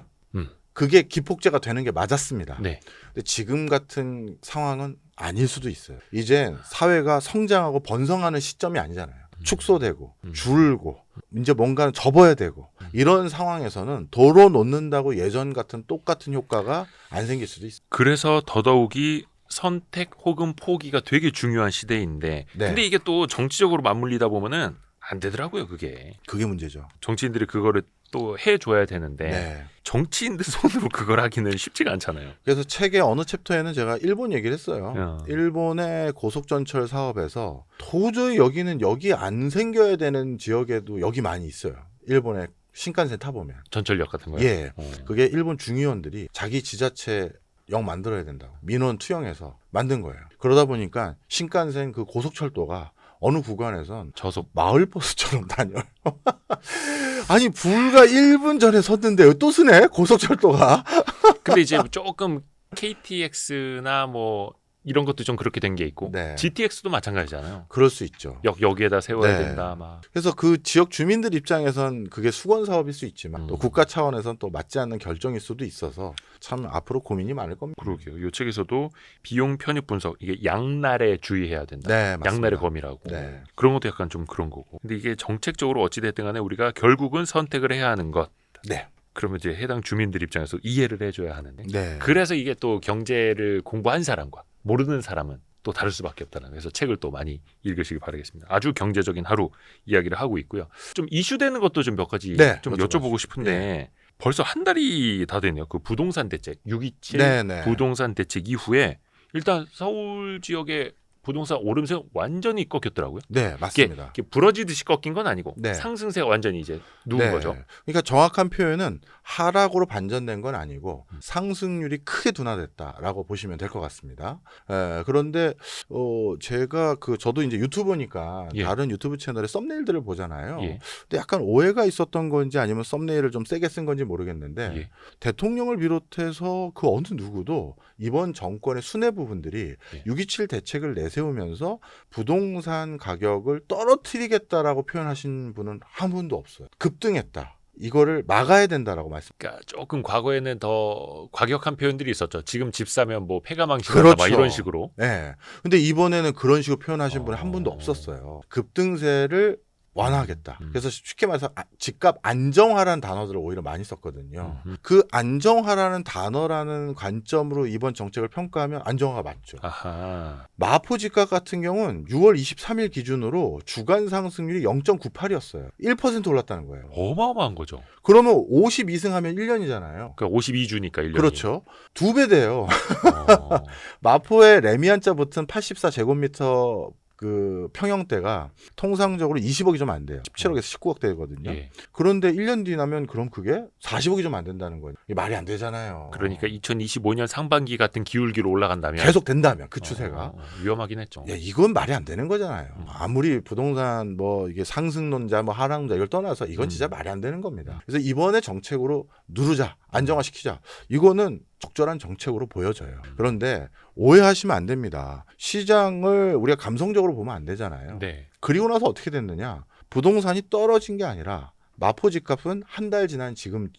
그게 기폭제가 되는 게 맞았습니다. 네. 근데 지금 같은 상황은 아닐 수도 있어요. 이제 사회가 성장하고 번성하는 시점이 아니잖아요. 축소되고 줄고 이제 뭔가는 접어야 되고 이런 상황에서는 도로 놓는다고 예전 같은 똑같은 효과가 안 생길 수도 있어요. 그래서 더더욱이 선택 혹은 포기가 되게 중요한 시대인데 네. 근데 이게 또 정치적으로 맞물리다 보면은 안 되더라고요. 그게 그게 문제죠. 정치인들이 그거를 또 해줘야 되는데 네. 정치인들 손으로 그걸 하기는 쉽지가 않잖아요. 그래서 책의 어느 챕터에는 제가 일본 얘기를 했어요. 야. 일본의 고속전철 사업에서 도저히 여기는 여기 안 생겨야 되는 지역에도 여기 많이 있어요. 일본의 신칸센 타보면 전철역 같은 거요? 예, 그게 일본 중의원들이 자기 지자체 역 만들어야 된다고 민원 투영해서 만든 거예요. 그러다 보니까 신칸센 그 고속철도가 어느 구간에선 저속. 마을버스처럼 다녀요. 아니 불과 1분 전에 섰는데 또 쓰네 고속철도가. 근데 이제 조금 KTX나 뭐 이런 것도 좀 그렇게 된 게 있고 네. GTX도 마찬가지잖아요. 그럴 수 있죠. 여기에다 세워야 네. 된다 막. 그래서 그 지역 주민들 입장에선 그게 수건 사업일 수 있지만 또 국가 차원에선 또 맞지 않는 결정일 수도 있어서 참 앞으로 고민이 많을 겁니다. 그러게요. 이 책에서도 비용 편입 분석 이게 양날에 주의해야 된다. 네, 맞습니다. 양날의 검이라고. 네. 그런 것도 약간 좀 그런 거고. 근데 이게 정책적으로 어찌 됐든 간에 우리가 결국은 선택을 해야 하는 것. 네. 그러면 이제 해당 주민들 입장에서 이해를 해줘야 하는데. 네. 그래서 이게 또 경제를 공부한 사람과 모르는 사람은 또 다를 수밖에 없다는 거예요. 그래서 책을 또 많이 읽으시기 바라겠습니다. 아주 경제적인 하루 이야기를 하고 있고요. 좀 이슈되는 것도 좀 몇 가지 네, 좀 여쭤봐주세요. 여쭤보고 싶은데 벌써 한 달이 다 됐네요. 그 부동산 대책 627 네, 네. 부동산 대책 이후에 일단 서울 지역의 부동산 오름세 완전히 꺾였더라고요. 네, 맞습니다. 이게 부러지듯이 꺾인 건 아니고 네. 상승세가 완전히 이제 누운 네. 거죠. 그러니까 정확한 표현은 하락으로 반전된 건 아니고 상승률이 크게 둔화됐다라고 보시면 될 것 같습니다. 그런데 제가 저도 이제 유튜버니까 예. 다른 유튜브 채널의 썸네일들을 보잖아요. 예. 근데 약간 오해가 있었던 건지 아니면 썸네일을 좀 세게 쓴 건지 모르겠는데 예. 대통령을 비롯해서 그 어느 누구도 이번 정권의 수뇌 부분들이 예. 6.27 대책을 내세우면서 부동산 가격을 떨어뜨리겠다라고 표현하신 분은 한 분도 없어요. 급등했다. 이거를 막아야 된다라고 말씀. 그러니까 조금 과거에는 더 과격한 표현들이 있었죠. 지금 집 사면 뭐 폐가망신다 그렇죠. 막 이런 식으로. 네. 근데 이번에는 그런 식으로 표현하신 분이 한 분도 없었어요. 급등세를 완화하겠다. 그래서 쉽게 말해서 집값 안정화라는 단어들을 오히려 많이 썼거든요. 그 안정화라는 단어라는 관점으로 이번 정책을 평가하면 안정화가 맞죠. 아하. 마포 집값 같은 경우는 6월 23일 기준으로 주간 상승률이 0.98이었어요. 1% 올랐다는 거예요. 어마어마한 거죠. 그러면 52승 하면 1년이잖아요. 그러니까 52주니까 1년이. 그렇죠. 2배 돼요. 어. 마포의 레미안자 붙은 84제곱미터 그 평형대가 통상적으로 20억이 좀 안 돼요. 17억에서 19억 되거든요. 예. 그런데 1년 뒤 나면 그럼 그게 40억이 좀 안 된다는 거예요. 이게 말이 안 되잖아요. 그러니까 2025년 상반기 같은 기울기로 올라간다면 계속 된다면 그 추세가 위험하긴 했죠. 야, 이건 말이 안 되는 거잖아요. 아무리 부동산 뭐 이게 상승론자 뭐 하락론자 이걸 떠나서 이건 진짜 말이 안 되는 겁니다. 그래서 이번에 정책으로 누르자, 안정화시키자. 이거는 적절한 정책으로 보여져요. 그런데 오해하시면 안 됩니다. 시장을 우리가 감성적으로 보면 안 되잖아요. 네. 그리고 나서 어떻게 됐느냐? 부동산이 떨어진 게 아니라 마포 집값은 한 달 지난 지금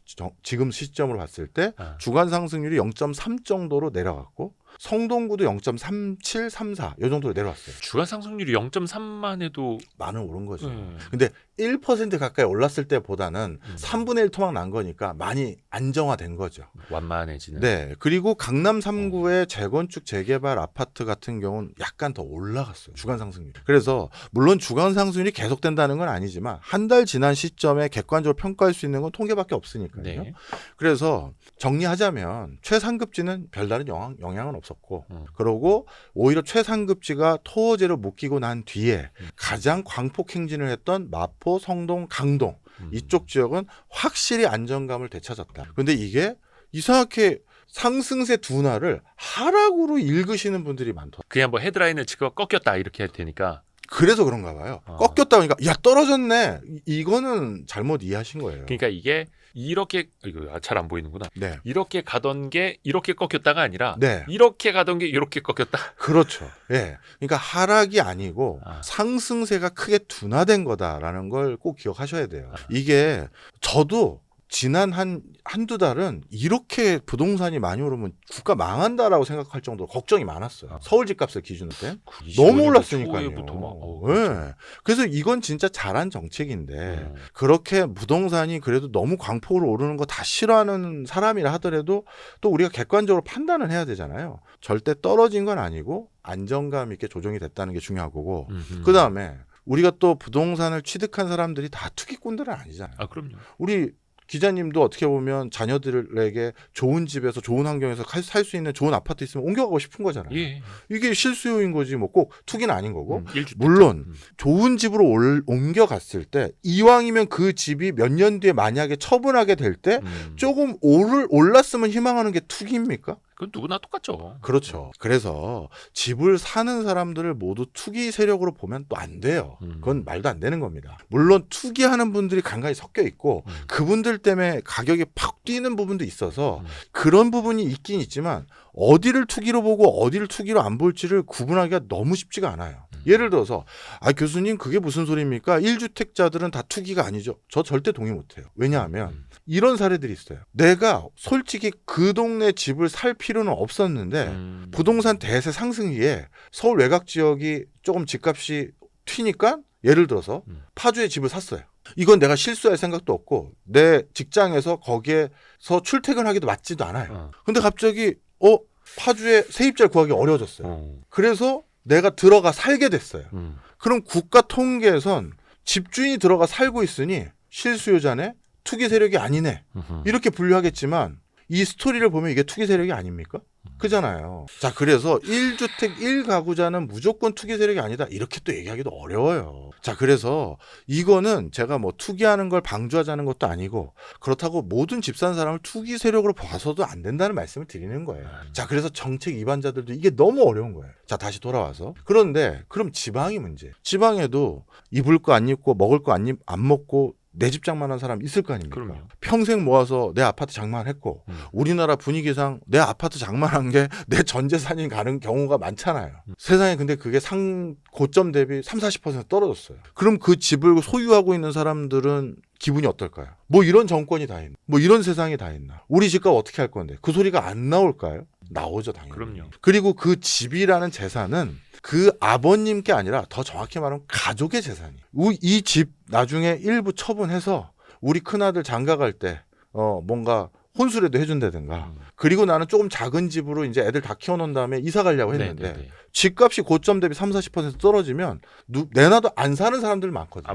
시점으로 봤을 때 주간 상승률이 0.3 정도로 내려갔고 성동구도 0.3734 이 정도로 내려왔어요. 주간 상승률이 0.3만 해도 많은 오른 거죠. 네. 근데 1% 가까이 올랐을 때보다는 3분의 1 토막 난 거니까 많이 안정화된 거죠. 완만해지는. 네. 그리고 강남 3구의 재건축 재개발 아파트 같은 경우는 약간 더 올라갔어요. 주간 상승률. 그래서 물론 주간 상승률이 계속된다는 건 아니지만 한 달 지난 시점에 객관적으로 평가할 수 있는 건 통계밖에 없으니까요. 네. 그래서 정리하자면 최상급지는 별다른 영향은 없었고 그러고 오히려 최상급지가 토호제로 묶이고 난 뒤에 가장 광폭 행진을 했던 마포, 성동, 강동 이쪽 지역은 확실히 안정감을 되찾았다. 그런데 이게 이상하게 상승세 둔화를 하락으로 읽으시는 분들이 많더라고요. 그냥 뭐 헤드라인을 치고 꺾였다 이렇게 할 테니까. 그래서 그런가 봐요. 꺾였다 보니까 야 떨어졌네. 이거는 잘못 이해하신 거예요. 그러니까 이게 이렇게 이거 잘 안 보이는구나. 네. 이렇게 가던 게 이렇게 꺾였다가 아니라 네. 이렇게 가던 게 이렇게 꺾였다. 그렇죠. 예. 그러니까 하락이 아니고 아. 상승세가 크게 둔화된 거다라는 걸 꼭 기억하셔야 돼요. 이게 저도 지난 한두 달은 이렇게 부동산이 많이 오르면 국가 망한다라고 생각할 정도로 걱정이 많았어요. 서울 집값을 기준으로 때. 너무 올랐으니까요. 초에부터 막, 예. 그래서 이건 진짜 잘한 정책인데 그렇게 부동산이 그래도 너무 광폭으로 오르는 거 다 싫어하는 사람이라 하더라도 또 우리가 객관적으로 판단을 해야 되잖아요. 절대 떨어진 건 아니고 안정감 있게 조정이 됐다는 게 중요한 거고 그다음에 우리가 또 부동산을 취득한 사람들이 다 투기꾼들은 아니잖아요. 아 그럼요. 우리 기자님도 어떻게 보면 자녀들에게 좋은 집에서 좋은 환경에서 살 수 있는 좋은 아파트 있으면 옮겨가고 싶은 거잖아요. 예. 이게 실수요인 거지 뭐 꼭 투기는 아닌 거고. 1주택자. 물론 좋은 집으로 옮겨갔을 때 이왕이면 그 집이 몇 년 뒤에 만약에 처분하게 될 때 조금 올랐으면 희망하는 게 투기입니까? 그건 누구나 똑같죠. 그렇죠. 그래서 집을 사는 사람들을 모두 투기 세력으로 보면 또 안 돼요. 그건 말도 안 되는 겁니다. 물론 투기하는 분들이 간간히 섞여 있고 그분들 때문에 가격이 팍 뛰는 부분도 있어서 그런 부분이 있긴 있지만 어디를 투기로 보고 어디를 투기로 안 볼지를 구분하기가 너무 쉽지가 않아요. 예를 들어서 교수님 그게 무슨 소리입니까? 1주택자들은 다 투기가 아니죠. 저 절대 동의 못해요. 왜냐하면 이런 사례들이 있어요. 내가 솔직히 그 동네 집을 살 필요는 없었는데 부동산 대세 상승기에 서울 외곽 지역이 조금 집값이 튀니까 예를 들어서 파주에 집을 샀어요. 이건 내가 실수할 생각도 없고 내 직장에서 거기에서 출퇴근하기도 맞지도 않아요. 근데 갑자기 파주에 세입자를 구하기 어려워졌어요. 그래서 내가 들어가 살게 됐어요. 그럼 국가 통계에선 집주인이 들어가 살고 있으니 실수요자네, 투기 세력이 아니네 이렇게 분류하겠지만 이 스토리를 보면 이게 투기 세력이 아닙니까? 그잖아요. 자, 그래서 1주택 1가구자는 무조건 투기 세력이 아니다 이렇게 또 얘기하기도 어려워요. 자, 그래서 이거는 제가 뭐 투기하는 걸 방조하자는 것도 아니고 그렇다고 모든 집 사는 사람을 투기 세력으로 봐서도 안 된다는 말씀을 드리는 거예요. 자, 그래서 정책 위반자들도 이게 너무 어려운 거예요. 자, 다시 돌아와서 그런데 그럼 지방이 문제. 지방에도 입을 거 안 입고 먹을 거 안 먹고 내 집 장만한 사람 있을 거 아닙니까? 그럼요. 평생 모아서 내 아파트 장만했고 우리나라 분위기상 내 아파트 장만한 게 내 전 재산이 가는 경우가 많잖아요. 세상에 근데 그게 고점 대비 30-40% 떨어졌어요. 그럼 그 집을 소유하고 있는 사람들은 기분이 어떨까요? 뭐 이런 정권이 다 있나? 뭐 이런 세상이 다 있나? 우리 집값 어떻게 할 건데? 그 소리가 안 나올까요? 나오죠, 당연히. 그럼요. 그리고 그 집이라는 재산은 그 아버님께 아니라 더 정확히 말하면 가족의 재산이에요. 이 집 나중에 일부 처분해서 우리 큰아들 장가 갈 때 뭔가 혼수라도 해준다든가 그리고 나는 조금 작은 집으로 이제 애들 다 키워놓은 다음에 이사 가려고 했는데 네네네. 집값이 고점 대비 30-40% 떨어지면 내놔도 안 사는 사람들 많거든요.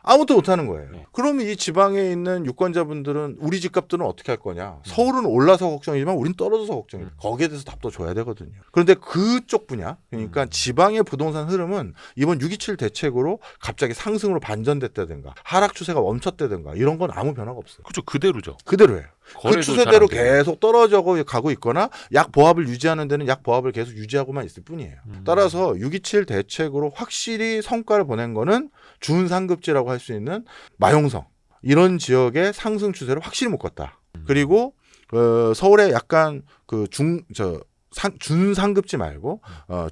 아무것도 못하는 거예요. 네. 그러면 이 지방에 있는 유권자분들은 우리 집값들은 어떻게 할 거냐. 서울은 올라서 걱정이지만 우린 떨어져서 걱정이에요. 거기에 대해서 답도 줘야 되거든요. 그런데 그쪽 분야 그러니까 지방의 부동산 흐름은 이번 6.27 대책으로 갑자기 상승으로 반전됐다든가 하락 추세가 멈췄다든가 이런 건 아무 변화가 없어요. 그렇죠. 그대로죠. 그대로예요. 그 거래도 추세대로 잘안 돼요. 계속 떨어져 가고 있거나 약 보합을 유지하는 데는 약 보합을 계속 유지하고만 있을 뿐이에요. 따라서 6.27 대책으로 확실히 성과를 보낸 거는 준상급지라고 할 수 있는 마용성 이런 지역의 상승 추세를 확실히 묶었다. 그리고 서울에 약간 준상급지 말고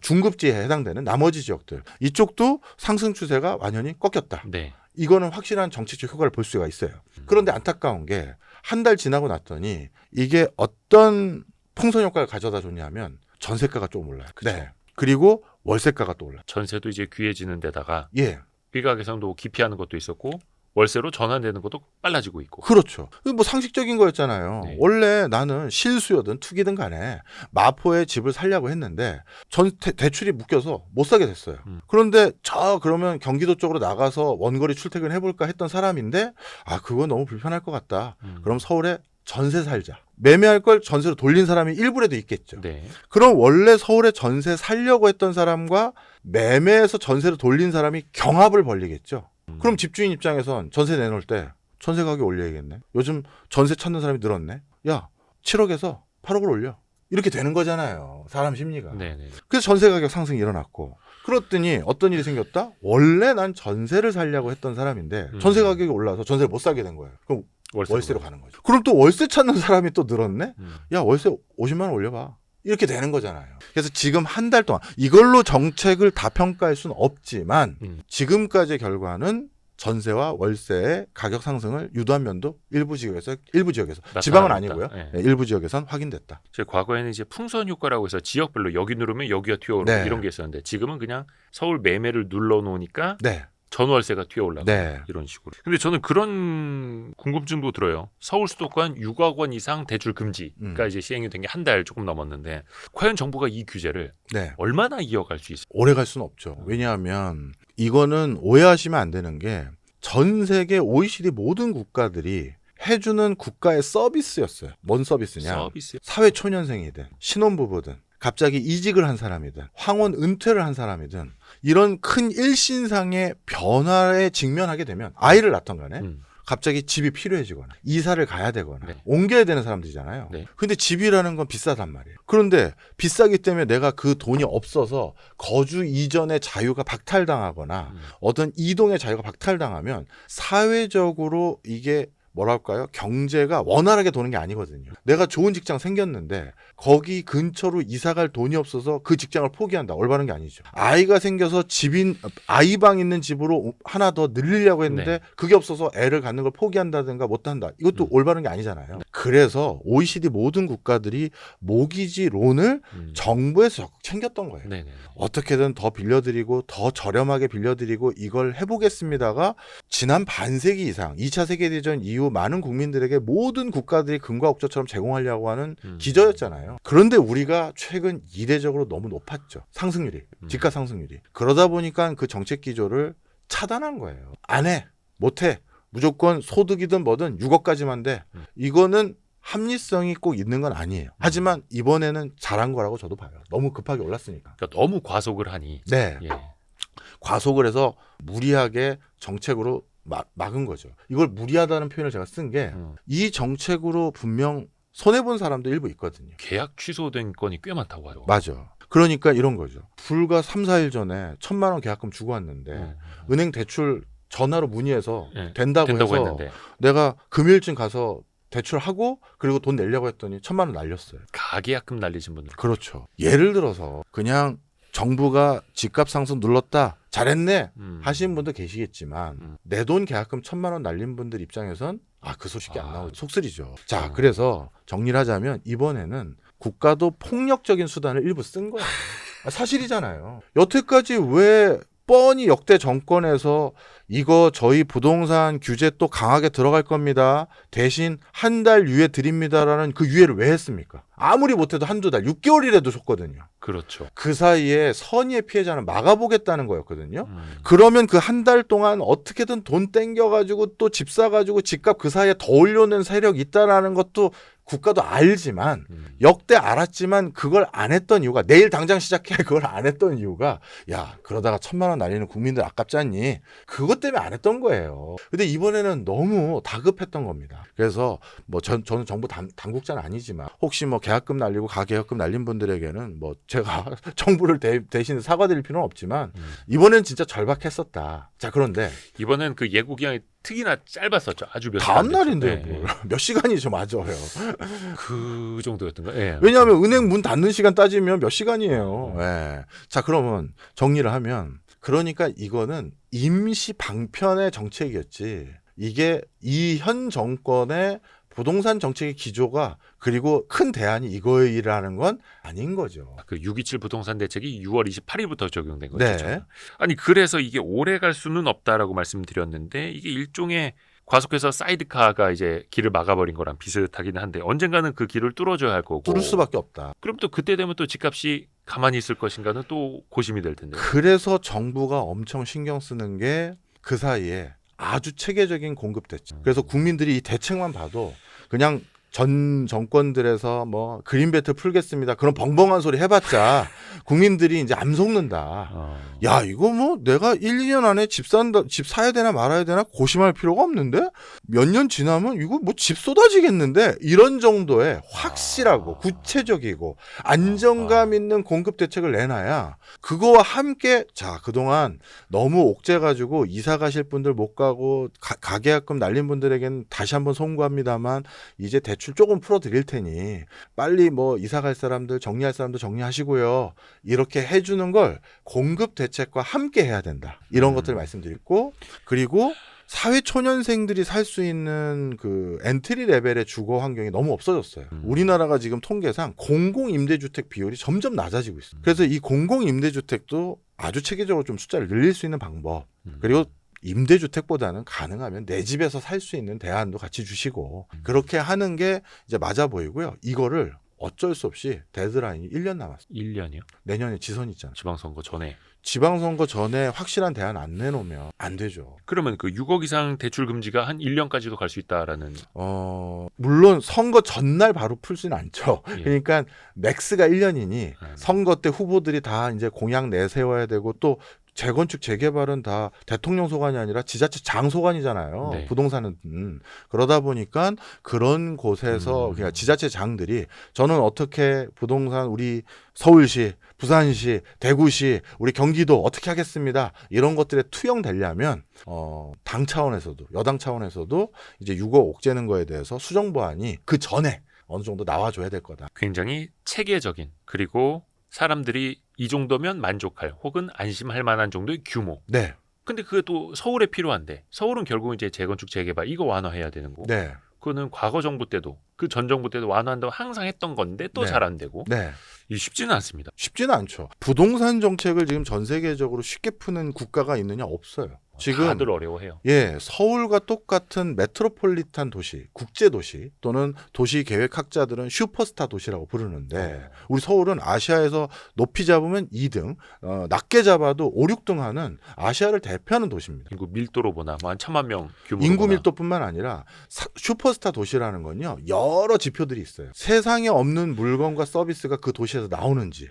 중급지에 해당되는 나머지 지역들 이쪽도 상승 추세가 완연히 꺾였다. 네. 이거는 확실한 정치적 효과를 볼 수가 있어요. 그런데 안타까운 게 한 달 지나고 났더니 이게 어떤 풍선 효과를 가져다 줬냐면 전세가가 조금 올라요. 네. 그리고 월세가가 또 올라요. 전세도 이제 귀해지는 데다가 예. 일가개선도 기피하는 것도 있었고 월세로 전환되는 것도 빨라지고 있고. 그렇죠. 뭐 상식적인 거였잖아요. 네. 원래 나는 실수요든 투기든 간에 마포에 집을 살려고 했는데 대출이 묶여서 못 사게 됐어요. 그런데 그러면 경기도 쪽으로 나가서 원거리 출퇴근 해볼까 했던 사람인데 그거 너무 불편할 것 같다. 그럼 서울에 전세 살자. 매매할 걸 전세로 돌린 사람이 일부라도 있겠죠. 네. 그럼 원래 서울에 전세 살려고 했던 사람과 매매해서 전세로 돌린 사람이 경합을 벌리겠죠. 그럼 집주인 입장에선 전세 내놓을 때 전세 가격 올려야겠네. 요즘 전세 찾는 사람이 늘었네. 야, 7억에서 8억을 올려. 이렇게 되는 거잖아요. 사람 심리가. 네네. 그래서 전세 가격 상승이 일어났고 그랬더니 어떤 일이 생겼다? 원래 난 전세를 살려고 했던 사람인데 전세 가격이 올라서 전세를 못 사게 된 거예요. 그럼 월세로 가는 거죠. 그럼 또 월세 찾는 사람이 또 늘었네? 야, 월세 50만 원 올려봐. 이렇게 되는 거잖아요. 그래서 지금 한 달 동안 이걸로 정책을 다 평가할 수는 없지만 지금까지의 결과는 전세와 월세의 가격 상승을 유도한 면도 일부 지역에서 지방은 아니고요. 네. 네, 일부 지역에선 확인됐다. 과거에는 이제 풍선 효과라고 해서 지역별로 여기 누르면 여기가 튀어오르고 네. 이런 게 있었는데 지금은 그냥 서울 매매를 눌러 놓으니까 네. 전월세가 튀어올라가 네. 이런 식으로. 근데 저는 그런 궁금증도 들어요. 서울 수도권 6억 원 이상 대출 금지가 이제 시행이 된 게 한 달 조금 넘었는데 과연 정부가 이 규제를 네. 얼마나 이어갈 수 있어요? 오래 갈 수는 없죠. 왜냐하면 이거는 오해하시면 안 되는 게 전 세계 OECD 모든 국가들이 해주는 국가의 서비스였어요. 뭔 서비스냐? 서비스. 사회초년생이든 신혼부부든 갑자기 이직을 한 사람이든 황혼 은퇴를 한 사람이든 이런 큰 일신상의 변화에 직면하게 되면 아이를 낳던 간에 갑자기 집이 필요해지거나 이사를 가야 되거나 네. 옮겨야 되는 사람들이잖아요. 네. 근데 집이라는 건 비싸단 말이에요. 그런데 비싸기 때문에 내가 그 돈이 없어서 거주 이전의 자유가 박탈당하거나 어떤 이동의 자유가 박탈당하면 사회적으로 이게 뭐랄까요? 경제가 원활하게 도는 게 아니거든요. 내가 좋은 직장 생겼는데 거기 근처로 이사갈 돈이 없어서 그 직장을 포기한다. 올바른 게 아니죠. 아이가 생겨서 아이방 있는 집으로 하나 더 늘리려고 했는데 네. 그게 없어서 애를 갖는 걸 포기한다든가 못한다. 이것도 올바른 게 아니잖아요. 그래서 OECD 모든 국가들이 모기지 론을 정부에서 적극 챙겼던 거예요. 네네. 어떻게든 더 빌려드리고 더 저렴하게 빌려드리고 이걸 해보겠습니다가 지난 반세기 이상 2차 세계대전 이후 많은 국민들에게 모든 국가들이 금과 옥조처럼 제공하려고 하는 기저였잖아요. 그런데 우리가 최근 이례적으로 너무 높았죠. 상승률이. 집값 상승률이. 그러다 보니까 그 정책 기조를 차단한 거예요. 안 해. 못 해. 무조건 소득이든 뭐든 6억까지만 돼. 이거는 합리성이 꼭 있는 건 아니에요. 하지만 이번에는 잘한 거라고 저도 봐요. 너무 급하게 올랐으니까. 그러니까 너무 과속을 하니. 네. 예. 과속을 해서 무리하게 정책으로 막은 거죠. 이걸 무리하다는 표현을 제가 쓴 게 이 정책으로 분명 손해본 사람도 일부 있거든요. 계약 취소된 건이 꽤 많다고 하죠. 맞아. 그러니까 이런 거죠. 불과 3, 4일 전에 1,000만 원 계약금 주고 왔는데 은행 대출 전화로 문의해서 네. 된다고 해서 했는데 내가 금요일쯤 가서 대출하고 그리고 돈 내려고 했더니 1,000만 원 날렸어요. 가계약금 날리신 분들. 그렇죠. 예를 들어서 그냥 정부가 집값 상승 눌렀다. 잘했네. 하시는 분도 계시겠지만 내 돈 계약금 1,000만 원 날린 분들 입장에선 그 소식이 안 나오죠. 속쓰리죠. 자, 그래서 정리를 하자면 이번에는 국가도 폭력적인 수단을 일부 쓴 거예요. 사실이잖아요. 여태까지 왜 뻔히 역대 정권에서 이거 저희 부동산 규제 또 강하게 들어갈 겁니다. 대신 한 달 유예 드립니다라는 그 유예를 왜 했습니까? 아무리 못해도 한두 달, 6개월이라도 줬거든요. 그렇죠. 그 사이에 선의의 피해자는 막아보겠다는 거였거든요. 그러면 그 한 달 동안 어떻게든 돈 땡겨가지고 또 집 사가지고 집값 그 사이에 더 올려놓은 세력이 있다라는 것도 국가도 알지만 역대 알았지만 그걸 안 했던 이유가 내일 당장 시작해 그걸 안 했던 이유가 야 그러다가 1,000만 원 날리는 국민들 아깝지 않니? 그것 때문에 안 했던 거예요. 근데 이번에는 너무 다급했던 겁니다. 그래서 뭐 저는 정부 당국자는 아니지만 혹시 뭐 계약금 날리고 가계약금 날린 분들에게는 뭐 제가 정부를 대신 사과드릴 필요는 없지만 이번엔 진짜 절박했었다. 자 그런데 이번엔 그 예고 기한이 특이나 짧았었죠. 아주 몇 다음 시간 날인데 됐죠. 네. 몇 시간이죠, 맞아요. 그 정도였던가. 예. 왜냐하면 은행 문 닫는 시간 따지면 몇 시간이에요. 예. 자 그러면 정리를 하면 그러니까 이거는 임시 방편의 정책이었지. 이게 이 현 정권의 부동산 정책의 기조가 그리고 큰 대안이 이거이라는 건 아닌 거죠. 그 6.27 부동산 대책이 6월 28일부터 적용된 거죠. 네. 아니 그래서 이게 오래 갈 수는 없다라고 말씀드렸는데 이게 일종의 과속해서 사이드카가 이제 길을 막아버린 거랑 비슷하긴 한데 언젠가는 그 길을 뚫어줘야 할 거고. 뚫을 수밖에 없다. 그럼 또 그때 되면 또 집값이 가만히 있을 것인가는 또 고심이 될 텐데. 그래서 정부가 엄청 신경 쓰는 게 그 사이에 아주 체계적인 공급 대책. 그래서 국민들이 이 대책만 봐도 그냥 전 정권들에서 뭐 그린벨트 풀겠습니다. 그런 벙벙한 소리 해봤자 국민들이 이제 안 속는다. 야 이거 뭐 내가 1, 2년 안에 집 사야 되나 말아야 되나 고심할 필요가 없는데 몇 년 지나면 이거 뭐 집 쏟아지겠는데 이런 정도의 확실하고 구체적이고 안정감 있는 공급 대책을 내놔야 그거와 함께 자 그동안 너무 옥죄가지고 이사 가실 분들 못 가고 가계약금 날린 분들에게는 다시 한번 송구합니다만 이제 대출 조금 풀어드릴 테니 빨리 뭐 이사 갈 사람들 정리할 사람들 정리하시고요. 이렇게 해주는 걸 공급 대책과 함께 해야 된다. 이런 것들을 말씀드렸고 그리고 사회 초년생들이 살 수 있는 그 엔트리 레벨의 주거 환경이 너무 없어졌어요. 우리나라가 지금 통계상 공공 임대주택 비율이 점점 낮아지고 있어요. 그래서 이 공공 임대주택도 아주 체계적으로 좀 숫자를 늘릴 수 있는 방법 그리고 임대주택보다는 가능하면 내 집에서 살 수 있는 대안도 같이 주시고 그렇게 하는 게 이제 맞아 보이고요. 이거를 어쩔 수 없이 데드라인이 1년 남았어요. 1년이요? 내년에 지선 있잖아요. 지방선거 전에. 지방선거 전에 확실한 대안 안 내놓으면 안 되죠. 그러면 그 6억 이상 대출 금지가 한 1년까지도 갈 수 있다라는. 물론 선거 전날 바로 풀지는 않죠. 예. 그러니까 맥스가 1년이니 선거 때 후보들이 다 이제 공약 내세워야 되고 또 재건축 재개발은 다 대통령 소관이 아니라 지자체 장 소관이잖아요. 네. 부동산은 그러다 보니까 그런 곳에서 그냥 지자체 장들이 저는 어떻게 부동산 우리 서울시, 부산시, 대구시, 우리 경기도 어떻게 하겠습니다. 이런 것들에 투영되려면 당 차원에서도 여당 차원에서도 이제 6억 옥죄는 거에 대해서 수정보안이 그 전에 어느 정도 나와줘야 될 거다. 굉장히 체계적인, 그리고 사람들이 이 정도면 만족할 혹은 안심할 만한 정도의 규모. 네, 근데 그게 또 서울에 필요한데, 서울은 결국 이제 재건축 재개발 이거 완화해야 되는 거고. 네, 그거는 과거 정부 때도, 그 전 정부 때도 완화한다고 항상 했던 건데 또 네. 잘 안 되고. 네. 이 쉽지는 않습니다. 쉽지는 않죠. 부동산 정책을 지금 전 세계적으로 쉽게 푸는 국가가 있느냐 없어요. 지금 다들 어려워해요. 서울과 똑같은 메트로폴리탄 도시, 국제 도시 또는 도시 계획학자들은 슈퍼스타 도시라고 부르는데 우리 서울은 아시아에서 높이 잡으면 2등, 낮게 잡아도 5, 6등 하는 아시아를 대표하는 도시입니다. 인구 밀도로 보나 뭐 한 1,000만 명 규모로 인구 보나. 밀도뿐만 아니라 슈퍼스타 도시라는 건요. 여러 지표들이 있어요. 세상에 없는 물건과 서비스가 그 도시에서 나오는지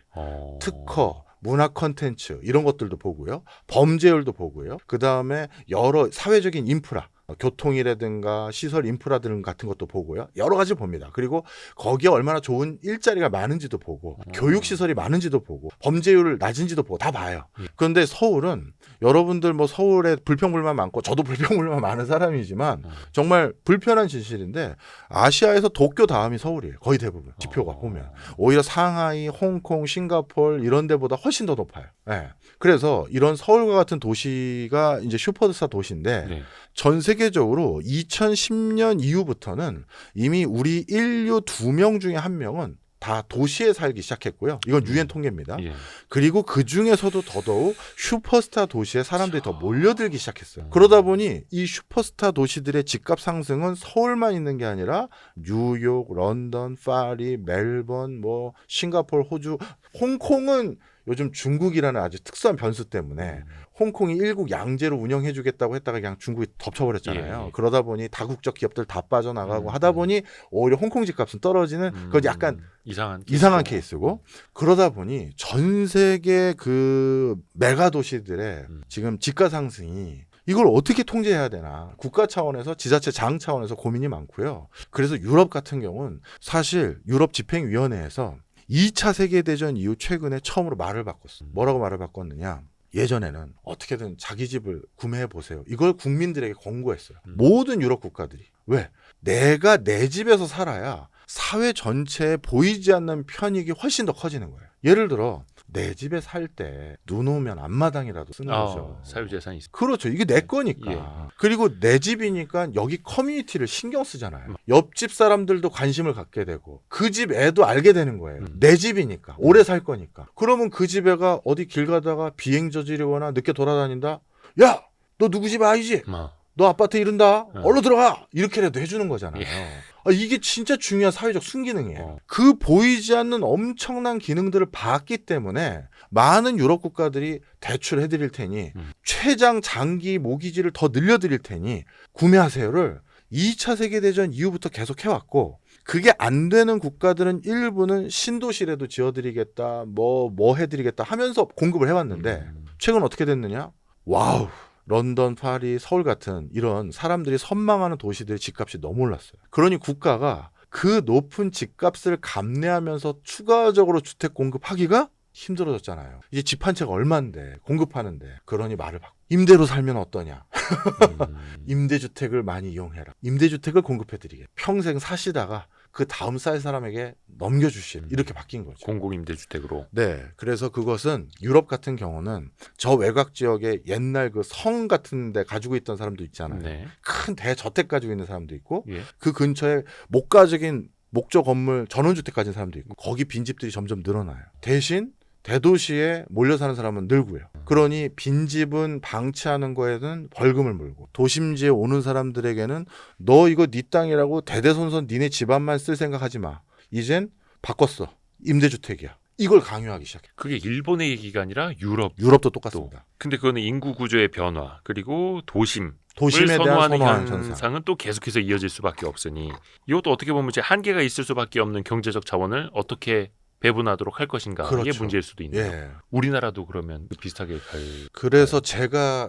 특허, 문화 콘텐츠 이런 것들도 보고요. 범죄율도 보고요. 그다음에 여러 사회적인 인프라, 교통이라든가 시설 인프라들 같은 것도 보고요. 여러 가지 봅니다. 그리고 거기에 얼마나 좋은 일자리가 많은지도 보고 교육 시설이 많은지도 보고 범죄율 낮은지도 보고 다 봐요. 그런데 서울은 여러분들 뭐 서울에 불평불만 많고 저도 불평불만 많은 사람이지만 정말 불편한 진실인데 아시아에서 도쿄 다음이 서울이에요. 거의 대부분 지표가 보면 오히려 상하이, 홍콩, 싱가포르 이런 데보다 훨씬 더 높아요. 네. 그래서 이런 서울과 같은 도시가 이제 슈퍼스타 도시인데 네. 전 세계적으로 2010년 이후부터는 이미 우리 인류 2명 중에 1명은 다 도시에 살기 시작했고요. 이건 유엔 통계입니다. 예. 그리고 그 중에서도 더더욱 슈퍼스타 도시에 사람들이 더 몰려들기 시작했어요. 그러다 보니 이 슈퍼스타 도시들의 집값 상승은 서울만 있는 게 아니라 뉴욕, 런던, 파리, 멜번, 뭐 싱가포르, 호주, 홍콩은 요즘 중국이라는 아주 특수한 변수 때문에 홍콩이 일국 양제로 운영해주겠다고 했다가 그냥 중국이 덮쳐버렸잖아요. 예. 그러다 보니 다국적 기업들 다 빠져나가고 하다 보니 오히려 홍콩 집값은 떨어지는 그건 약간 이상한 케이스고 그러다 보니 전 세계 그 메가 도시들의 지금 집가 상승이 이걸 어떻게 통제해야 되나 국가 차원에서 지자체 장 차원에서 고민이 많고요. 그래서 유럽 같은 경우는 사실 유럽 집행위원회에서 2차 세계대전 이후 최근에 처음으로 말을 바꿨어요. 뭐라고 말을 바꿨느냐. 예전에는 어떻게든 자기 집을 구매해 보세요. 이걸 국민들에게 권고했어요. 모든 유럽 국가들이. 왜? 내가 내 집에서 살아야 사회 전체에 보이지 않는 편익이 훨씬 더 커지는 거예요. 예를 들어 내 집에 살 때 눈 오면 앞마당이라도 쓰는 거죠. 사유재산이 있습니다. 그렇죠. 이게 내 거니까. 예. 그리고 내 집이니까 여기 커뮤니티를 신경 쓰잖아요. 옆집 사람들도 관심을 갖게 되고 그 집 애도 알게 되는 거예요. 내 집이니까. 오래 살 거니까. 그러면 그 집 애가 어디 길 가다가 비행 저지르거나 늦게 돌아다닌다. 야! 너 누구 집 아니지? 너 아파트 이른다. 얼른 들어가. 이렇게라도 해주는 거잖아요. 이게 진짜 중요한 사회적 순기능이에요. 그 보이지 않는 엄청난 기능들을 봤기 때문에 많은 유럽 국가들이 대출해드릴 테니 최장 장기 모기지를 더 늘려드릴 테니 구매하세요를 2차 세계대전 이후부터 계속 해왔고 그게 안 되는 국가들은 일부는 신도시라도 지어드리겠다 뭐 해드리겠다 하면서 공급을 해왔는데 최근 어떻게 됐느냐? 와우. 런던, 파리, 서울 같은 이런 사람들이 선망하는 도시들의 집값이 너무 올랐어요. 그러니 국가가 그 높은 집값을 감내하면서 추가적으로 주택 공급하기가 힘들어졌잖아요. 이제 집 한 채가 얼만데 공급하는데 그러니 말을 바꿔. 임대로 살면 어떠냐. 임대주택을 많이 이용해라. 임대주택을 공급해드리게. 평생 사시다가 그 다음 살 사람에게 넘겨주실 이렇게 바뀐 거죠. 공공임대주택으로. 네, 그래서 그것은 유럽 같은 경우는 저 외곽 지역에 옛날 그 성 같은 데 가지고 있던 사람도 있잖아요. 네. 큰 대저택 가지고 있는 사람도 있고 예. 그 근처에 목가적인 목조 건물 전원주택 가진 사람도 있고 거기 빈집들이 점점 늘어나요. 대신 대도시에 몰려 사는 사람은 늘고요. 그러니 빈집은 방치하는 거에는 벌금을 물고 도심지에 오는 사람들에게는 너 이거 네 땅이라고 대대손손 니네 집안만 쓸 생각하지 마. 이젠 바꿨어. 임대주택이야. 이걸 강요하기 시작해요. 그게 일본의 얘기가 아니라 유럽도 똑같습니다. 근데 그거는 인구 구조의 변화 그리고 도심을 도심에 대한 선호하는 선호하는 현상. 현상은 또 계속해서 이어질 수밖에 없으니 이것도 어떻게 보면 이제 한계가 있을 수밖에 없는 경제적 자원을 어떻게 배분하도록 할 것인가 이게 그렇죠. 문제일 수도 있네요. 예. 우리나라도 그러면 비슷하게 갈 그래서 제가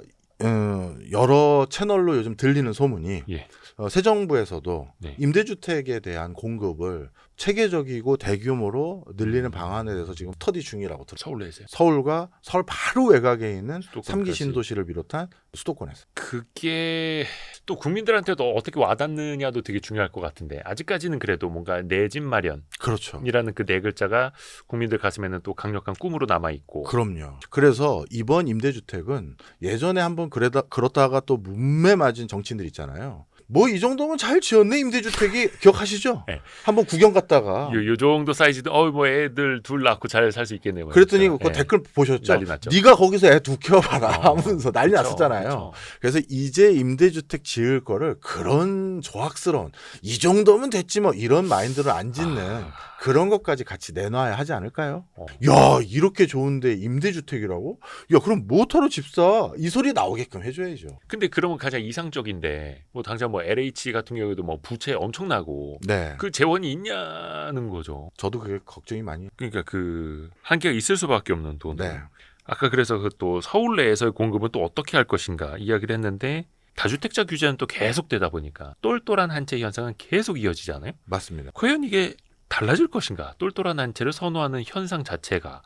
여러 채널로 요즘 들리는 소문이 예. 새 정부에서도 네. 임대주택에 대한 공급을 체계적이고 대규모로 늘리는 방안에 대해서 지금 스터디 중이라고 들어요. 서울 내에서요. 서울과 서울 바로 외곽에 있는 수도권까지. 3기 신도시를 비롯한 수도권에서. 그게 또 국민들한테도 어떻게 와닿느냐도 되게 중요할 것 같은데 아직까지는 그래도 뭔가 내 집 마련이라는 그렇죠. 그 네 글자가 국민들 가슴에는 또 강력한 꿈으로 남아 있고. 그럼요. 그래서 이번 임대주택은 예전에 한번 그렇다가 또 문매 맞은 정치인들 있잖아요. 뭐 이 정도면 잘 지었네 임대주택이 기억하시죠? 네. 한번 구경 갔다가 요 정도 사이즈도 뭐 애들 둘 낳고 잘 살 수 있겠네요. 그랬더니 진짜. 그 댓글 보셨죠? 난리 났죠. 네가 거기서 애 두 키워봐라 하면서 난리 그쵸, 났었잖아요. 그쵸. 그래서 이제 임대주택 지을 거를 그런 조악스러운 이 정도면 됐지 뭐 이런 마인드를 안 짓는 그런 것까지 같이 내놔야 하지 않을까요? 야 이렇게 좋은데 임대주택이라고? 야 그럼 뭐하러 집 사? 이 소리 나오게끔 해줘야죠. 근데 그러면 가장 이상적인데 뭐 당장 뭐 LH 같은 경우에도 뭐 부채 엄청나고 네. 그 재원이 있냐는 거죠. 저도 그게 걱정이 많이. 그러니까 그 한계가 있을 수밖에 없는 돈. 네. 아까 그래서 그 또 서울 내에서의 공급은 또 어떻게 할 것인가 이야기를 했는데 다주택자 규제는 또 계속되다 보니까 똘똘한 한 채 현상은 계속 이어지잖아요. 맞습니다. 과연 이게 달라질 것인가? 똘똘한 한 채를 선호하는 현상 자체가.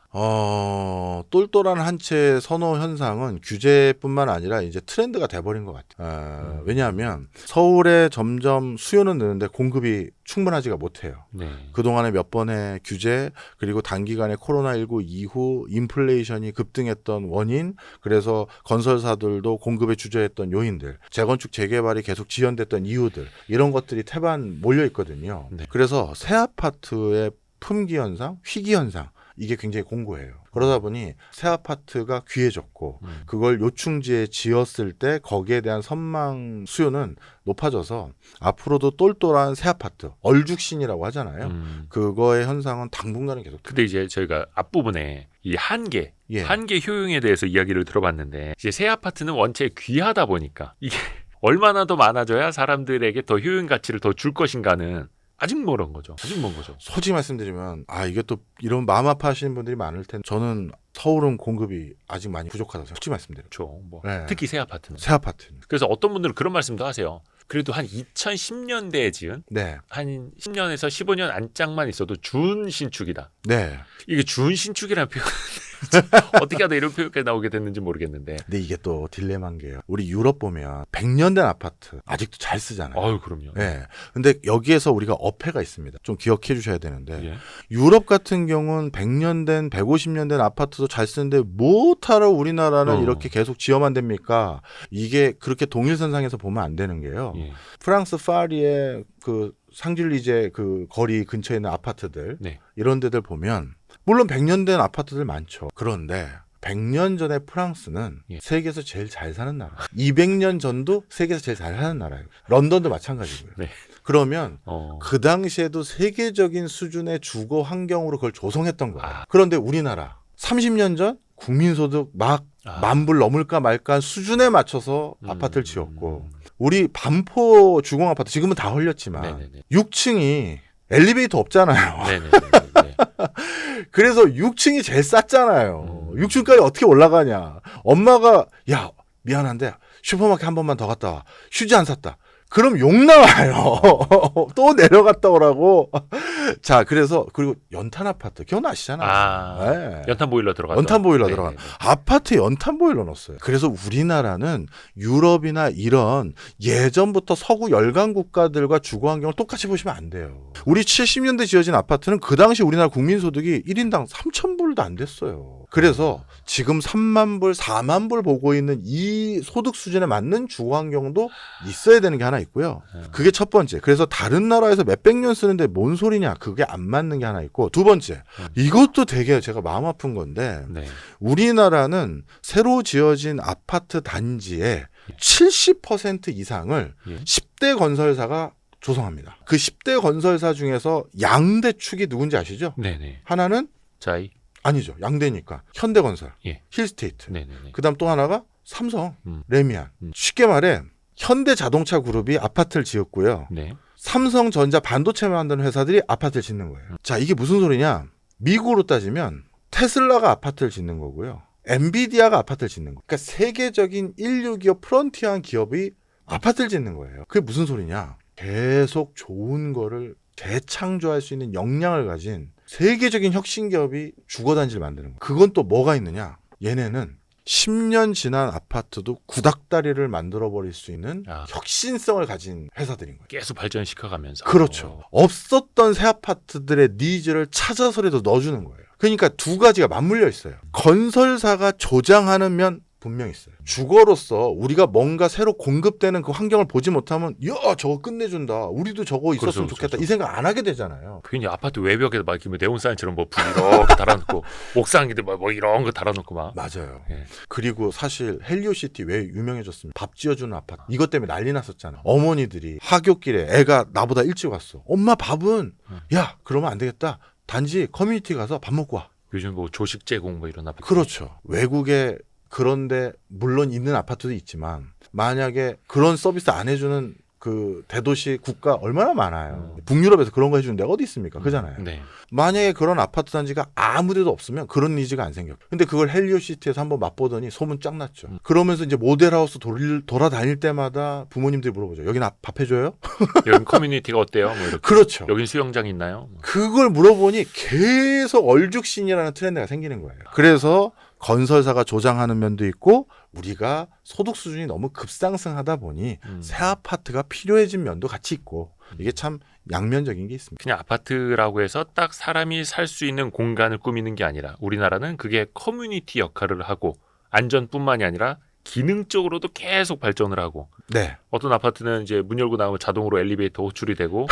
똘똘한 한 채 선호 현상은 규제뿐만 아니라 이제 트렌드가 돼버린 것 같아요. 왜냐하면 서울에 점점 수요는 느는데 공급이 충분하지가 못해요. 네. 그동안에 몇 번의 규제 그리고 단기간에 코로나19 이후 인플레이션이 급등했던 원인 그래서 건설사들도 공급에 주저했던 요인들 재건축 재개발이 계속 지연됐던 이유들 이런 것들이 태반 몰려 있거든요. 네. 그래서 새 아파트의 품귀 현상, 희귀 현상 이게 굉장히 공고해요. 그러다 보니 새 아파트가 귀해졌고 그걸 요충지에 지었을 때 거기에 대한 선망 수요는 높아져서 앞으로도 똘똘한 새 아파트, 얼죽신이라고 하잖아요. 그거의 현상은 당분간은 계속. 근데 이제 저희가 앞부분에 이 한계 예. 효용에 대해서 이야기를 들어봤는데 이제 새 아파트는 원체 귀하다 보니까 이게 얼마나 더 많아져야 사람들에게 더 효용 가치를 더 줄 것인가는 아직 멀은 거죠. 아직 먼 거죠. 솔직히 말씀드리면 이게 또 이런 마음 아파하시는 분들이 많을 텐데 저는 서울은 공급이 아직 많이 부족하다고 솔직히 말씀드려요. 그렇죠. 뭐 네. 특히 새 아파트는. 새 아파트는. 그래서 어떤 분들은 그런 말씀도 하세요. 그래도 한 2010년대에 지은 네. 한 10년에서 15년 안짝만 있어도 준 신축이다. 네. 이게 준 신축이라는 표현 어떻게 하다 이런 표현까지 나오게 됐는지 모르겠는데. 근데 이게 또 딜레마인 게요. 우리 유럽 보면 100년 된 아파트 아직도 잘 쓰잖아요. 아유 그럼요. 네. 근데 여기에서 우리가 어폐가 있습니다. 좀 기억해 주셔야 되는데 예. 유럽 같은 경우는 100년 된 150년 된 아파트도 잘 쓰는데 뭐하러 우리나라는 이렇게 계속 지어만 됩니까? 이게 그렇게 동일선상에서 보면 안 되는 게요. 예. 프랑스 파리의 그 상줄리제 그 거리 근처에 있는 아파트들 네. 이런 데들 보면 물론 100년 된 아파트들 많죠. 그런데 100년 전에 프랑스는 예. 세계에서 제일 잘 사는 나라. 200년 전도 세계에서 제일 잘 사는 나라예요. 런던도 마찬가지고요. 네. 그러면 어. 그 당시에도 세계적인 수준의 주거 환경으로 그걸 조성했던 거예요. 아. 그런데 우리나라 30년 전 국민소득 막 아. 10,000불 넘을까 말까 수준에 맞춰서 아파트를 지었고 우리 반포 주공 아파트 지금은 다 헐렸지만 네네네. 6층이 엘리베이터 없잖아요. 네네네. 그래서 6층이 제일 쌌잖아요. 6층까지 어떻게 올라가냐. 엄마가 야 미안한데 슈퍼마켓 한 번만 더 갔다 와. 휴지 안 샀다. 그럼 욕 나와요. 또 내려갔다 오라고. 자, 그래서 그리고 연탄 아파트 기억나시잖아요. 네. 연탄 보일러 들어갔죠. 연탄 보일러 네네네. 들어간 아파트에 연탄 보일러 넣었어요. 그래서 우리나라는 유럽이나 이런 예전부터 서구 열강 국가들과 주거 환경을 똑같이 보시면 안 돼요. 우리 70년대 지어진 아파트는 그 당시 우리나라 국민 소득이 1인당 3,000불도 안 됐어요. 그래서 지금 3만 불, 4만 불 보고 있는 이 소득 수준에 맞는 주거 환경도 있어야 되는 게 하나 있고요. 그게 첫 번째. 그래서 다른 나라에서 몇백 년 쓰는데 뭔 소리냐. 그게 안 맞는 게 하나 있고 두 번째. 이것도 되게 제가 마음 아픈 건데 네. 우리나라는 새로 지어진 아파트 단지의 70% 이상을 예. 10대 건설사가 조성합니다. 그 10대 건설사 중에서 양대 축이 누군지 아시죠? 네네. 하나는 자이. 아니죠. 양대니까 현대건설, 예. 힐스테이트. 네네네. 그다음 또 하나가 삼성, 음. 레미안. 쉽게 말해 현대자동차 그룹이 아파트를 지었고요. 네. 삼성전자 반도체 만드는 회사들이 아파트를 짓는 거예요. 자, 이게 무슨 소리냐? 미국으로 따지면 테슬라가 아파트를 짓는 거고요. 엔비디아가 아파트를 짓는 거예요. 그러니까 세계적인 인류 기업 프론티어한 기업이 아파트를 짓는 거예요. 그게 무슨 소리냐? 계속 좋은 거를 재창조할 수 있는 역량을 가진 세계적인 혁신 기업이 주거단지를 만드는 거예요. 그건 또 뭐가 있느냐? 얘네는 10년 지난 아파트도 구닥다리를 만들어버릴 수 있는 혁신성을 가진 회사들인 거예요. 계속 발전시켜가면서. 그렇죠. 없었던 새 아파트들의 니즈를 찾아서라도 넣어주는 거예요. 그러니까 두 가지가 맞물려 있어요. 건설사가 조장하는 면 분명히 있어요. 주거로서 우리가 뭔가 새로 공급되는 그 환경을 보지 못하면 야 저거 끝내준다. 우리도 저거 있었으면 그렇죠, 좋겠다. 그렇죠. 이 생각 안 하게 되잖아요. 괜히 아파트 외벽에도 막 이렇게 네온사인처럼 뭐 불 이렇게 달아놓고 옥상인데 뭐 이런 거 달아놓고 막. 맞아요. 예. 그리고 사실 헬리오시티 왜 유명해졌습니까? 밥 지어주는 아파트. 이것 때문에 난리 났었잖아. 어머니들이 하굣길에 애가 나보다 일찍 왔어. 엄마 밥은 야 그러면 안 되겠다. 단지 커뮤니티 가서 밥 먹고 와. 요즘 뭐 조식 제공 뭐 이런 아파트. 그렇죠. 외국에 그런데 물론 있는 아파트도 있지만 만약에 그런 서비스 안 해주는 그 대도시 국가 얼마나 많아요. 북유럽에서 그런 거 해주는 데가 어디 있습니까? 그잖아요. 네. 만약에 그런 아파트 단지가 아무 데도 없으면 그런 니즈가 안 생겨요. 근데 그걸 헬리오시티에서 한번 맛보더니 소문 쫙 났죠. 그러면서 이제 모델하우스 돌아다닐 때마다 부모님들이 물어보죠. 여기는 밥 해줘요? 여긴 커뮤니티가 어때요? 뭐 이렇게. 그렇죠. 여긴 수영장 있나요? 그걸 물어보니 계속 얼죽신이라는 트렌드가 생기는 거예요. 그래서 건설사가 조장하는 면도 있고 우리가 소득 수준이 너무 급상승하다 보니 새 아파트가 필요해진 면도 같이 있고 이게 참 양면적인 게 있습니다. 그냥 아파트라고 해서 딱 사람이 살 수 있는 공간을 꾸미는 게 아니라 우리나라는 그게 커뮤니티 역할을 하고 안전뿐만이 아니라 기능적으로도 계속 발전을 하고 네. 어떤 아파트는 이제 문 열고 나오면 자동으로 엘리베이터 호출이 되고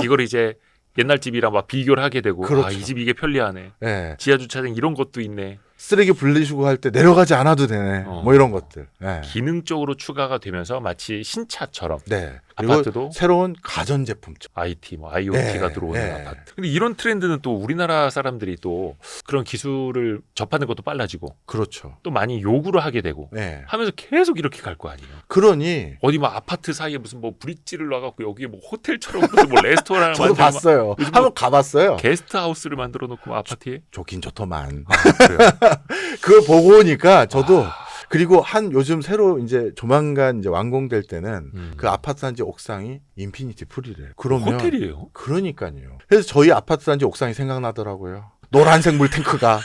이걸 이제 옛날 집이랑 막 비교를 하게 되고 그렇죠. 아, 이 집 이게 편리하네. 네. 지하 주차장 이런 것도 있네. 쓰레기 분리수거 할 때 내려가지 않아도 되네. 뭐 이런 것들. 네. 기능적으로 추가가 되면서 마치 신차처럼 네. 그리고 아파트도 새로운 가전제품. IT, 뭐 IoT가 네, 들어오는 네. 아파트. 근데 이런 트렌드는 또 우리나라 사람들이 또 그런 기술을 접하는 것도 빨라지고 그렇죠. 또 많이 요구를 하게 되고 네. 하면서 계속 이렇게 갈 거 아니에요. 그러니 어디 막 아파트 사이에 무슨 뭐 브릿지를 놔갖고 여기에 뭐 호텔처럼 무슨 뭐 레스토랑을 저도 만들고 막 봤어요. 요즘 한번 가봤어요. 게스트 하우스를 만들어 놓고 막 아파트에 좋긴 좋더만. 그래요. 그걸 보고 오니까 저도 그리고 한 요즘 새로 이제 조만간 이제 완공될 때는 그 아파트 단지 옥상이 인피니티 풀이래요. 그러면 호텔이에요. 그러니까요. 그래서 저희 아파트 단지 옥상이 생각나더라고요. 노란색 물탱크가.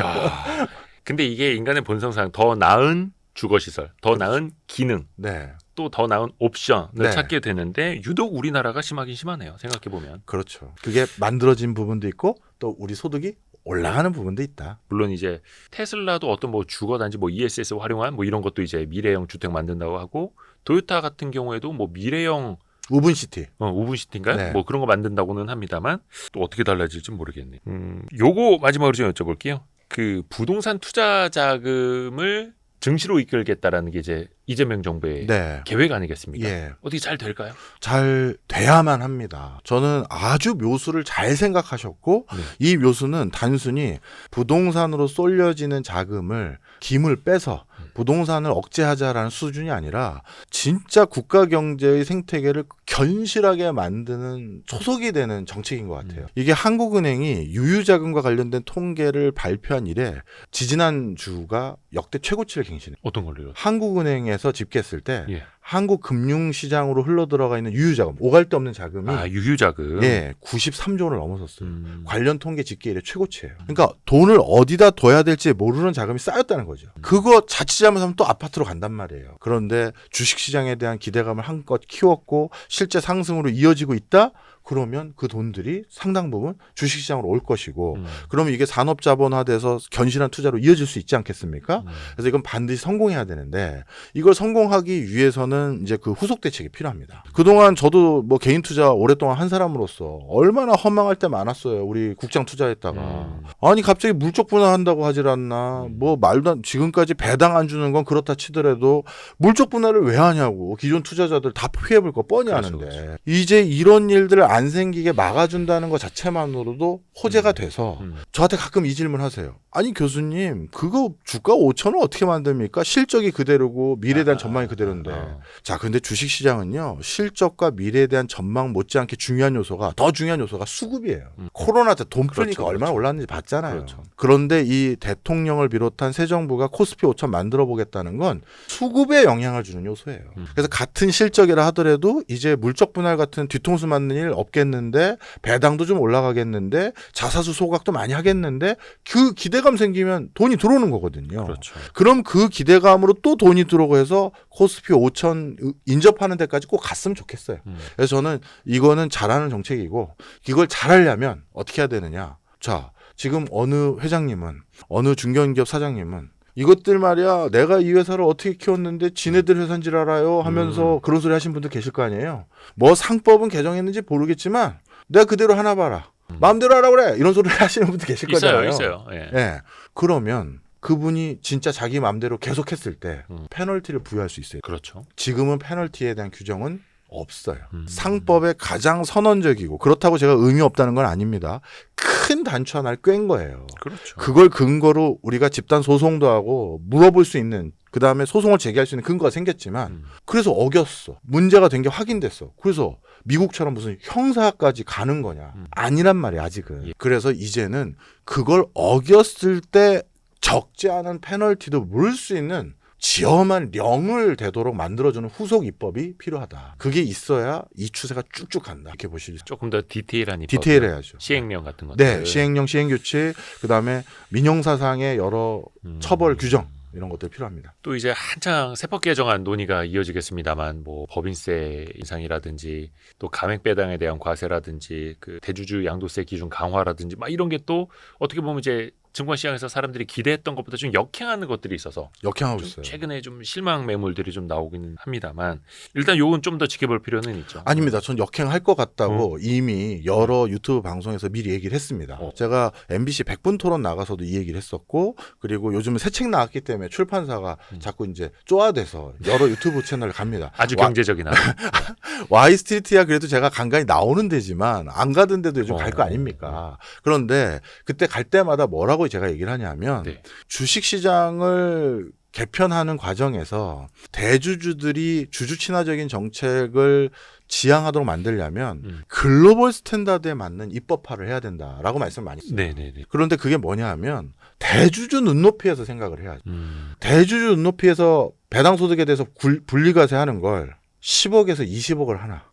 야. 근데 이게 인간의 본성상 더 나은 주거시설, 더 나은 기능, 네. 또 더 나은 옵션을 네. 찾게 되는데 유독 우리나라가 심하긴 심하네요. 생각해보면. 그렇죠. 그게 만들어진 부분도 있고 또 우리 소득이 올라가는 부분도 있다. 물론 이제 테슬라도 어떤 뭐 주거단지 뭐 ESS 활용한 뭐 이런 것도 이제 미래형 주택 만든다고 하고 도요타 같은 경우에도 뭐 미래형 우분시티. 우분시티인가요? 네. 뭐 그런 거 만든다고는 합니다만 또 어떻게 달라질지 모르겠네. 요거 마지막으로 좀 여쭤볼게요. 그 부동산 투자 자금을 증시로 이끌겠다라는 게 이제 이재명 정부의 네. 계획 아니겠습니까? 예. 어떻게 잘 될까요? 잘 돼야만 합니다. 저는 아주 묘수를 잘 생각하셨고 네. 이 묘수는 단순히 부동산으로 쏠려지는 자금을 김을 빼서 부동산을 억제하자라는 수준이 아니라 진짜 국가 경제의 생태계를 견실하게 만드는 초석이 되는 정책인 것 같아요. 이게 한국은행이 유유자금과 관련된 통계를 발표한 이래 지지난주가 역대 최고치를 갱신해요. 어떤 걸로요? 한국은행에서 집계했을 때 예. 한국 금융시장으로 흘러들어가 있는 유유자금, 오갈 데 없는 자금이 아 유유자금. 예, 93조 원을 넘어섰어요. 음. 관련 통계 집계 이래 최고치예요. 그러니까 돈을 어디다 둬야 될지 모르는 자금이 쌓였다는 거죠. 그거 자칫 잘못하면 또 아파트로 간단 말이에요. 그런데 주식시장에 대한 기대감을 한껏 키웠고 실제 상승으로 이어지고 있다? 그러면 그 돈들이 상당 부분 주식시장으로 올 것이고 그러면 이게 산업자본화돼서 견실한 투자로 이어질 수 있지 않겠습니까? 그래서 이건 반드시 성공해야 되는데 이걸 성공하기 위해서는 이제 그 후속 대책이 필요합니다. 그동안 저도 뭐 개인 투자 오랫동안 한 사람으로서 얼마나 허망할 때 많았어요. 우리 국장 투자했다가. 아니 갑자기 물적 분할한다고 하질 않나. 뭐 말도 안 지금까지 배당 안 주는 건 그렇다 치더라도 물적 분할을 왜 하냐고. 기존 투자자들 다 피해볼 거 뻔히 그렇죠, 아는데. 그렇죠. 이제 이런 일들을 안 생기게 막아준다는 것 자체만으로도 호재가 돼서 저한테 가끔 이 질문 하세요. 아니 교수님 그거 주가 5,000원 어떻게 만듭니까? 실적이 그대로고 미래에 대한 전망이 그대로인데. 자 근데 주식시장은요 실적과 미래에 대한 전망 못지않게 더 중요한 요소가 수급이에요. 코로나 때 돈 풀리니까 그렇죠, 얼마나 그렇죠. 올랐는지 봤잖아요. 그렇죠. 그런데 이 대통령을 비롯한 새 정부가 코스피 5,000 만들어 보겠다는 건 수급에 영향을 주는 요소예요. 그래서 같은 실적이라 하더라도 이제 물적 분할 같은 뒤통수 맞는 일 없겠는데 배당도 좀 올라가겠는데 자사수 소각도 많이 하겠는데 그 기대감 생기면 돈이 들어오는 거거든요. 그렇죠. 그럼 그 기대감으로 또 돈이 들어오고 해서 코스피 5,000 인접하는 데까지 꼭 갔으면 좋겠어요. 그래서 저는 이거는 잘하는 정책이고 이걸 잘하려면 어떻게 해야 되느냐. 자, 지금 어느 회장님은 어느 중견기업 사장님은 이것들 말이야 내가 이 회사를 어떻게 키웠는데 지네들 회사인 줄 알아요 하면서 그런 소리 하신 분들 계실 거 아니에요. 뭐 상법은 개정했는지 모르겠지만 내가 그대로 하나 봐라. 마음대로 하라 그래. 이런 소리를 하시는 분들 계실 거잖아요. 있어요. 예. 예. 그러면 그분이 진짜 자기 마음대로 계속했을 때 페널티를 부여할 수 있어요. 그렇죠. 지금은 페널티에 대한 규정은 없어요. 상법에 가장 선언적이고 그렇다고 제가 의미 없다는 건 아닙니다. 큰 단추 하나를 꿰인 거예요. 그렇죠. 그걸 근거로 우리가 집단 소송도 하고 물어볼 수 있는 그다음에 소송을 제기할 수 있는 근거가 생겼지만 그래서 어겼어. 문제가 된 게 확인됐어. 그래서 미국처럼 무슨 형사까지 가는 거냐. 아니란 말이야 아직은. 예. 그래서 이제는 그걸 어겼을 때 적지 않은 페널티도 물을 수 있는 지엄한 령을 되도록 만들어주는 후속 입법이 필요하다. 그게 있어야 이 추세가 쭉쭉 간다. 이렇게 보실 수 조금 더 디테일한 입법. 디테일해야죠. 시행령 같은 것들. 네, 시행령, 시행규칙, 그다음에 민형사상의 여러 처벌 규정 이런 것들 필요합니다. 또 이제 한창 세법 개정안 논의가 이어지겠습니다만 뭐 법인세 인상이라든지 또 감액 배당에 대한 과세라든지 그 대주주 양도세 기준 강화라든지 막 이런 게 또 어떻게 보면 이제 증권시장에서 사람들이 기대했던 것보다 좀 역행하는 것들이 있어서 역행하고 좀 있어요. 최근에 좀 실망 매물들이 좀 나오긴 합니다만 일단 요건 좀 더 지켜볼 필요는 있죠. 아닙니다. 전 역행할 것 같다고 이미 여러 유튜브 방송에서 미리 얘기를 했습니다. 제가 MBC 100분 토론 나가서도 이 얘기를 했었고 그리고 요즘은 새 책 나왔기 때문에 출판사가 자꾸 이제 쪼아대서 여러 유튜브 채널을 갑니다. 아주 경제적인 Y스트리트야 그래도 제가 간간히 나오는 데지만 안 가던 데도 요즘 갈 거 아닙니까? 그런데 그때 갈 때마다 뭐라고 제가 얘기를 하냐면 네. 주식시장을 개편하는 과정에서 대주주들이 주주 친화적인 정책을 지향하도록 만들려면 글로벌 스탠다드에 맞는 입법화를 해야 된다라고 말씀을 많이 했어요. 네네네. 그런데 그게 뭐냐 하면 대주주 눈높이에서 생각을 해야죠. 대주주 눈높이에서 배당소득에 대해서 분리과세 하는 걸 10억에서 20억을 하나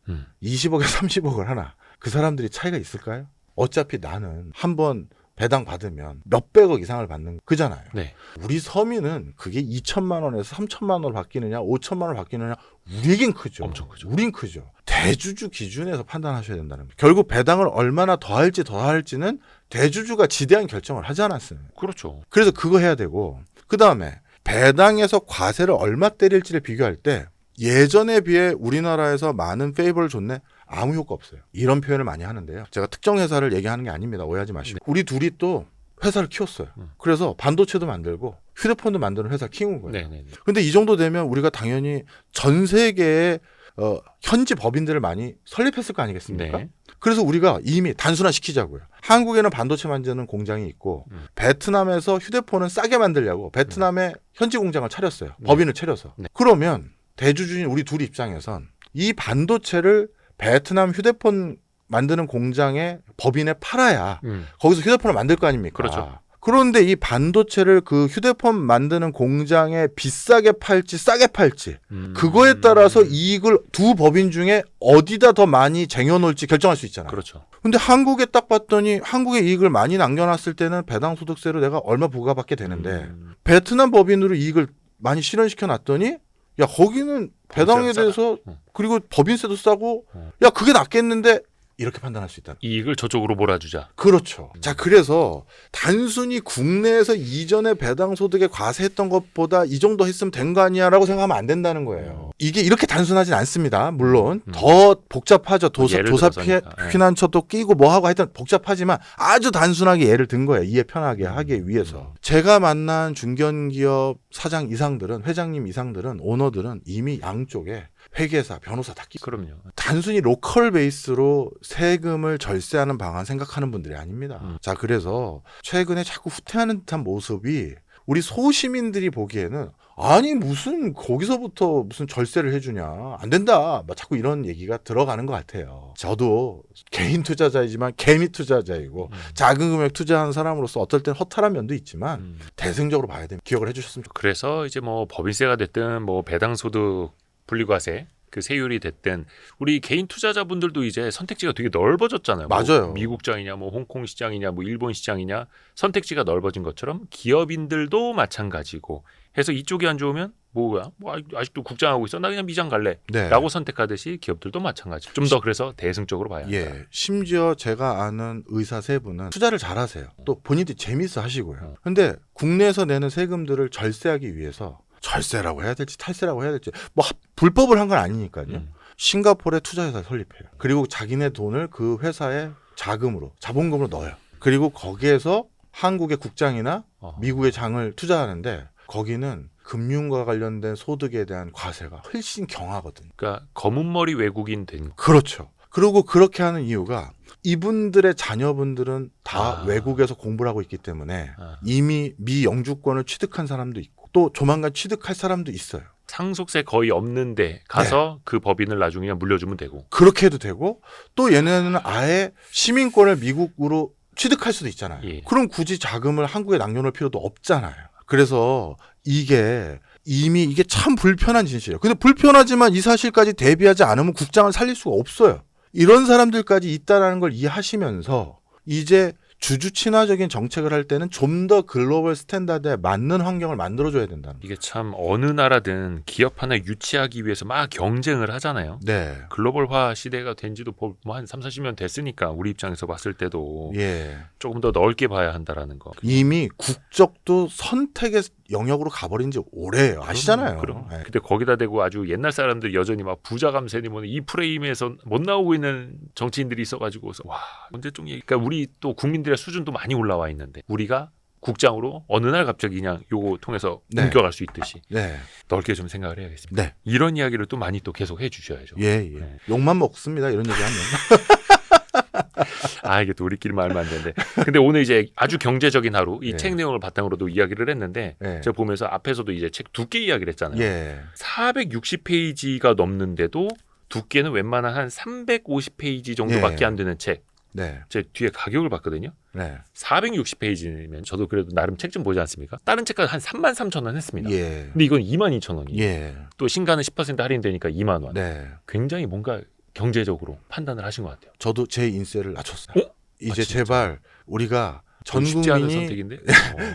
20억에서 30억을 하나 그 사람들이 차이가 있을까요? 어차피 나는 한번 배당 받으면 몇백억 이상을 받는 그잖아요. 네. 우리 서민은 그게 2천만 원에서 3천만 원으로 바뀌느냐 5천만 원으로 바뀌느냐 우리에겐 크죠. 엄청 크죠. 우린 크죠. 대주주 기준에서 판단하셔야 된다는 거예요. 결국 배당을 얼마나 더 할지 더 할지는 대주주가 지대한 결정을 하지 않았어요. 그렇죠. 그래서 그거 해야 되고 그다음에 배당에서 과세를 얼마 때릴지를 비교할 때 예전에 비해 우리나라에서 많은 페이버를 줬네? 아무 효과 없어요. 이런 표현을 많이 하는데요. 제가 특정 회사를 얘기하는 게 아닙니다. 오해하지 마시고. 우리 둘이 또 회사를 키웠어요. 그래서 반도체도 만들고 휴대폰도 만드는 회사를 키운 거예요. 네네네. 근데 이 정도 되면 우리가 당연히 전 세계의 현지 법인들을 많이 설립했을 거 아니겠습니까? 네. 그래서 우리가 이미 단순화시키자고요. 한국에는 반도체 만드는 공장이 있고 베트남에서 휴대폰은 싸게 만들려고 베트남에 현지 공장을 차렸어요. 법인을 차려서. 네. 그러면 대주주인 우리 둘 입장에선 이 반도체를 베트남 휴대폰 만드는 공장에 법인에 팔아야 거기서 휴대폰을 만들 거 아닙니까? 그렇죠. 그런데 이 반도체를 그 휴대폰 만드는 공장에 비싸게 팔지 싸게 팔지 그거에 따라서 이익을 두 법인 중에 어디다 더 많이 쟁여놓을지 결정할 수 있잖아요. 그렇죠. 근데 한국에 딱 봤더니 한국의 이익을 많이 남겨놨을 때는 배당소득세로 내가 얼마 부과받게 되는데 베트남 법인으로 이익을 많이 실현시켜 놨더니 야 거기는 배당에 대해서 그리고 법인세도 싸고 야 그게 낫겠는데 이렇게 판단할 수 있다. 이익을 저쪽으로 몰아주자. 그렇죠. 자, 그래서 단순히 국내에서 이전에 배당소득에 과세했던 것보다 이 정도 했으면 된 거 아니야라고 생각하면 안 된다는 거예요. 이게 이렇게 단순하진 않습니다. 물론 더 복잡하죠. 예를 조사 들어서니까. 피난처도 끼고 뭐하고 하여튼 복잡하지만 아주 단순하게 예를 든 거예요. 이해 편하게 하기 위해서. 제가 만난 중견기업 사장 이상들은 회장님 이상들은 오너들은 이미 양쪽에 회계사, 변호사 다 끼고 그럼요. 단순히 로컬 베이스로 세금을 절세하는 방안 생각하는 분들이 아닙니다. 자, 그래서 최근에 자꾸 후퇴하는 듯한 모습이 우리 소시민들이 보기에는 아니 무슨 거기서부터 무슨 절세를 해주냐 안 된다 막 자꾸 이런 얘기가 들어가는 것 같아요. 저도 개인 투자자이지만 개미 투자자이고 작은 금액 투자하는 사람으로서 어떨 땐 허탈한 면도 있지만 대승적으로 봐야 됩니다. 기억을 해주셨으면 좋겠습니다. 그래서 이제 뭐 법인세가 됐든 뭐 배당소득 분리과세 그 세율이 됐든 우리 개인 투자자분들도 이제 선택지가 되게 넓어졌잖아요. 맞아요. 뭐 미국장이냐, 뭐 홍콩 시장이냐, 뭐 일본 시장이냐 선택지가 넓어진 것처럼 기업인들도 마찬가지고 해서 이쪽이 안 좋으면 뭐야? 뭐 아직도 국장하고 있어? 나 그냥 미장 갈래. 네. 라고 선택하다시 기업들도 마찬가지. 좀 더 그래서 대승적으로 봐야 한다. 예, 심지어 제가 아는 의사 세 분은 투자를 잘하세요. 또 본인들이 재미있어 하시고요. 근데 국내에서 내는 세금들을 절세하기 위해서 절세라고 해야 될지 탈세라고 해야 될지 뭐 불법을 한 건 아니니까요. 싱가포르에 투자회사 설립해요. 그리고 자기네 돈을 그 회사에 자본금으로 넣어요. 그리고 거기에서 한국의 국장이나 미국의 장을 투자하는데 거기는 금융과 관련된 소득에 대한 과세가 훨씬 경하거든요. 그러니까 검은 머리 외국인 된 거. 그렇죠. 그리고 그렇게 하는 이유가 이분들의 자녀분들은 다 외국에서 공부를 하고 있기 때문에 이미 미 영주권을 취득한 사람도 있고 또 조만간 취득할 사람도 있어요. 상속세 거의 없는데 가서 그 법인을 나중에 그냥 물려주면 되고. 그렇게 해도 되고 또 얘네는 아예 시민권을 미국으로 취득할 수도 있잖아요. 예. 그럼 굳이 자금을 한국에 남겨놓을 필요도 없잖아요. 그래서 이게 참 불편한 진실이에요. 근데 불편하지만 이 사실까지 대비하지 않으면 국장을 살릴 수가 없어요. 이런 사람들까지 있다라는 걸 이해하시면서 이제 주주 친화적인 정책을 할 때는 좀 더 글로벌 스탠다드에 맞는 환경을 만들어줘야 된다는 거예요. 이게 참 어느 나라든 기업 하나 유치하기 위해서 막 경쟁을 하잖아요. 네. 글로벌화 시대가 된 지도 뭐 한 3, 40년 됐으니까 우리 입장에서 봤을 때도 예. 조금 더 넓게 봐야 한다라는 거. 이미 국적도 선택의 영역으로 가버린 지 오래예요. 아시잖아요. 그럼. 네. 근데 거기다 대고 아주 옛날 사람들 여전히 막 부자 감세니 뭐이 프레임에서 못 나오고 있는 정치인들이 있어가지고서 와 언제쯤 그러니까 우리 또 국민들의 수준도 많이 올라와 있는데 우리가 국장으로 어느 날 갑자기 그냥 요거 통해서 네. 옮겨갈 수 있듯이 네. 넓게 좀 생각을 해야겠습니다. 네. 이런 이야기를 또 많이 또 계속 해주셔야죠. 예. 네. 욕만 먹습니다. 이런 얘기하면. 아 이게 또 우리끼리 말하면 안 되는데 근데 오늘 이제 아주 경제적인 하루 이 예. 책 내용을 바탕으로도 이야기를 했는데 예. 제가 보면서 앞에서도 이제 책 두께 이야기를 했잖아요. 예. 460페이지가 넘는데도 두께는 웬만한 한 350페이지 정도밖에 예. 안 되는 책. 네. 제 뒤에 가격을 봤거든요. 네. 460페이지면 저도 그래도 나름 책 좀 보지 않습니까? 다른 책까지 한 33,000원 했습니다. 예. 근데 이건 22,000원이에요. 예. 또 신간은 10% 할인되니까 2만 원. 네. 굉장히 뭔가 경제적으로 판단을 하신 것 같아요. 저도 제 인세를 낮췄어요. 어? 이제 진짜? 제발 우리가 좀 전 쉽지 않은 국민이 선택인데.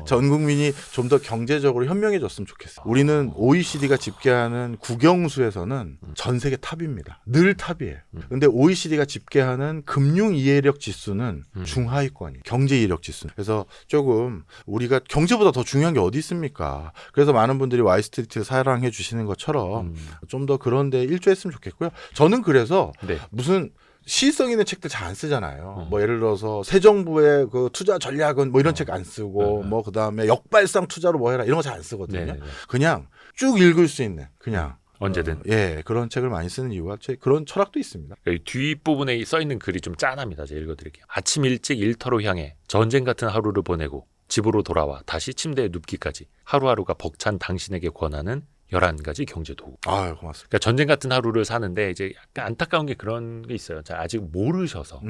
전 국민이 좀 더 경제적으로 현명해졌으면 좋겠어요. 우리는 OECD가 집계하는 국영수에서는 전 세계 탑입니다. 늘 탑이에요. 근데 OECD가 집계하는 금융 이해력 지수는 중하위권이에요. 경제 이해력 지수. 그래서 조금 우리가 경제보다 더 중요한 게 어디 있습니까? 그래서 많은 분들이 와이스트리트를 사랑해 주시는 것처럼 좀 더 그런 데 일조했으면 좋겠고요. 저는 그래서 네. 무슨 시성 있는 책들 잘 안 쓰잖아요. 뭐 예를 들어서 새 정부의 그 투자 전략은 뭐 이런 책 안 쓰고 뭐 그다음에 역발상 투자로 뭐 해라 이런 거 잘 안 쓰거든요. 네네네. 그냥 쭉 읽을 수 있는 그냥 언제든. 예, 그런 책을 많이 쓰는 이유가 그런 철학도 있습니다. 여기 뒷부분에 써 있는 글이 좀 짠합니다. 제가 읽어드릴게요. 아침 일찍 일터로 향해 전쟁 같은 하루를 보내고 집으로 돌아와 다시 침대에 눕기까지 하루하루가 벅찬 당신에게 권하는 11가지 경제 도구. 아유, 고맙습니다. 그러니까 전쟁 같은 하루를 사는데 이제 약간 안타까운 게 그런 게 있어요. 자, 아직 모르셔서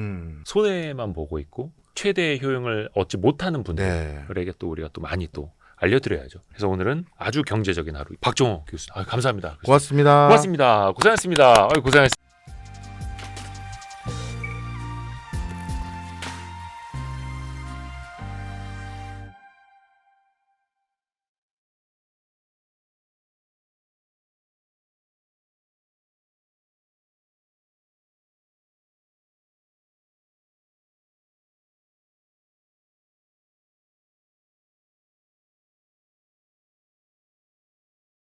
손해만 보고 있고 최대의 효용을 얻지 못하는 분들에게 또 우리가 또 많이 또 알려드려야죠. 그래서 오늘은 아주 경제적인 하루. 박종호 교수, 감사합니다. 교수님. 고맙습니다. 고맙습니다. 고생하셨습니다. 고생하셨습니다.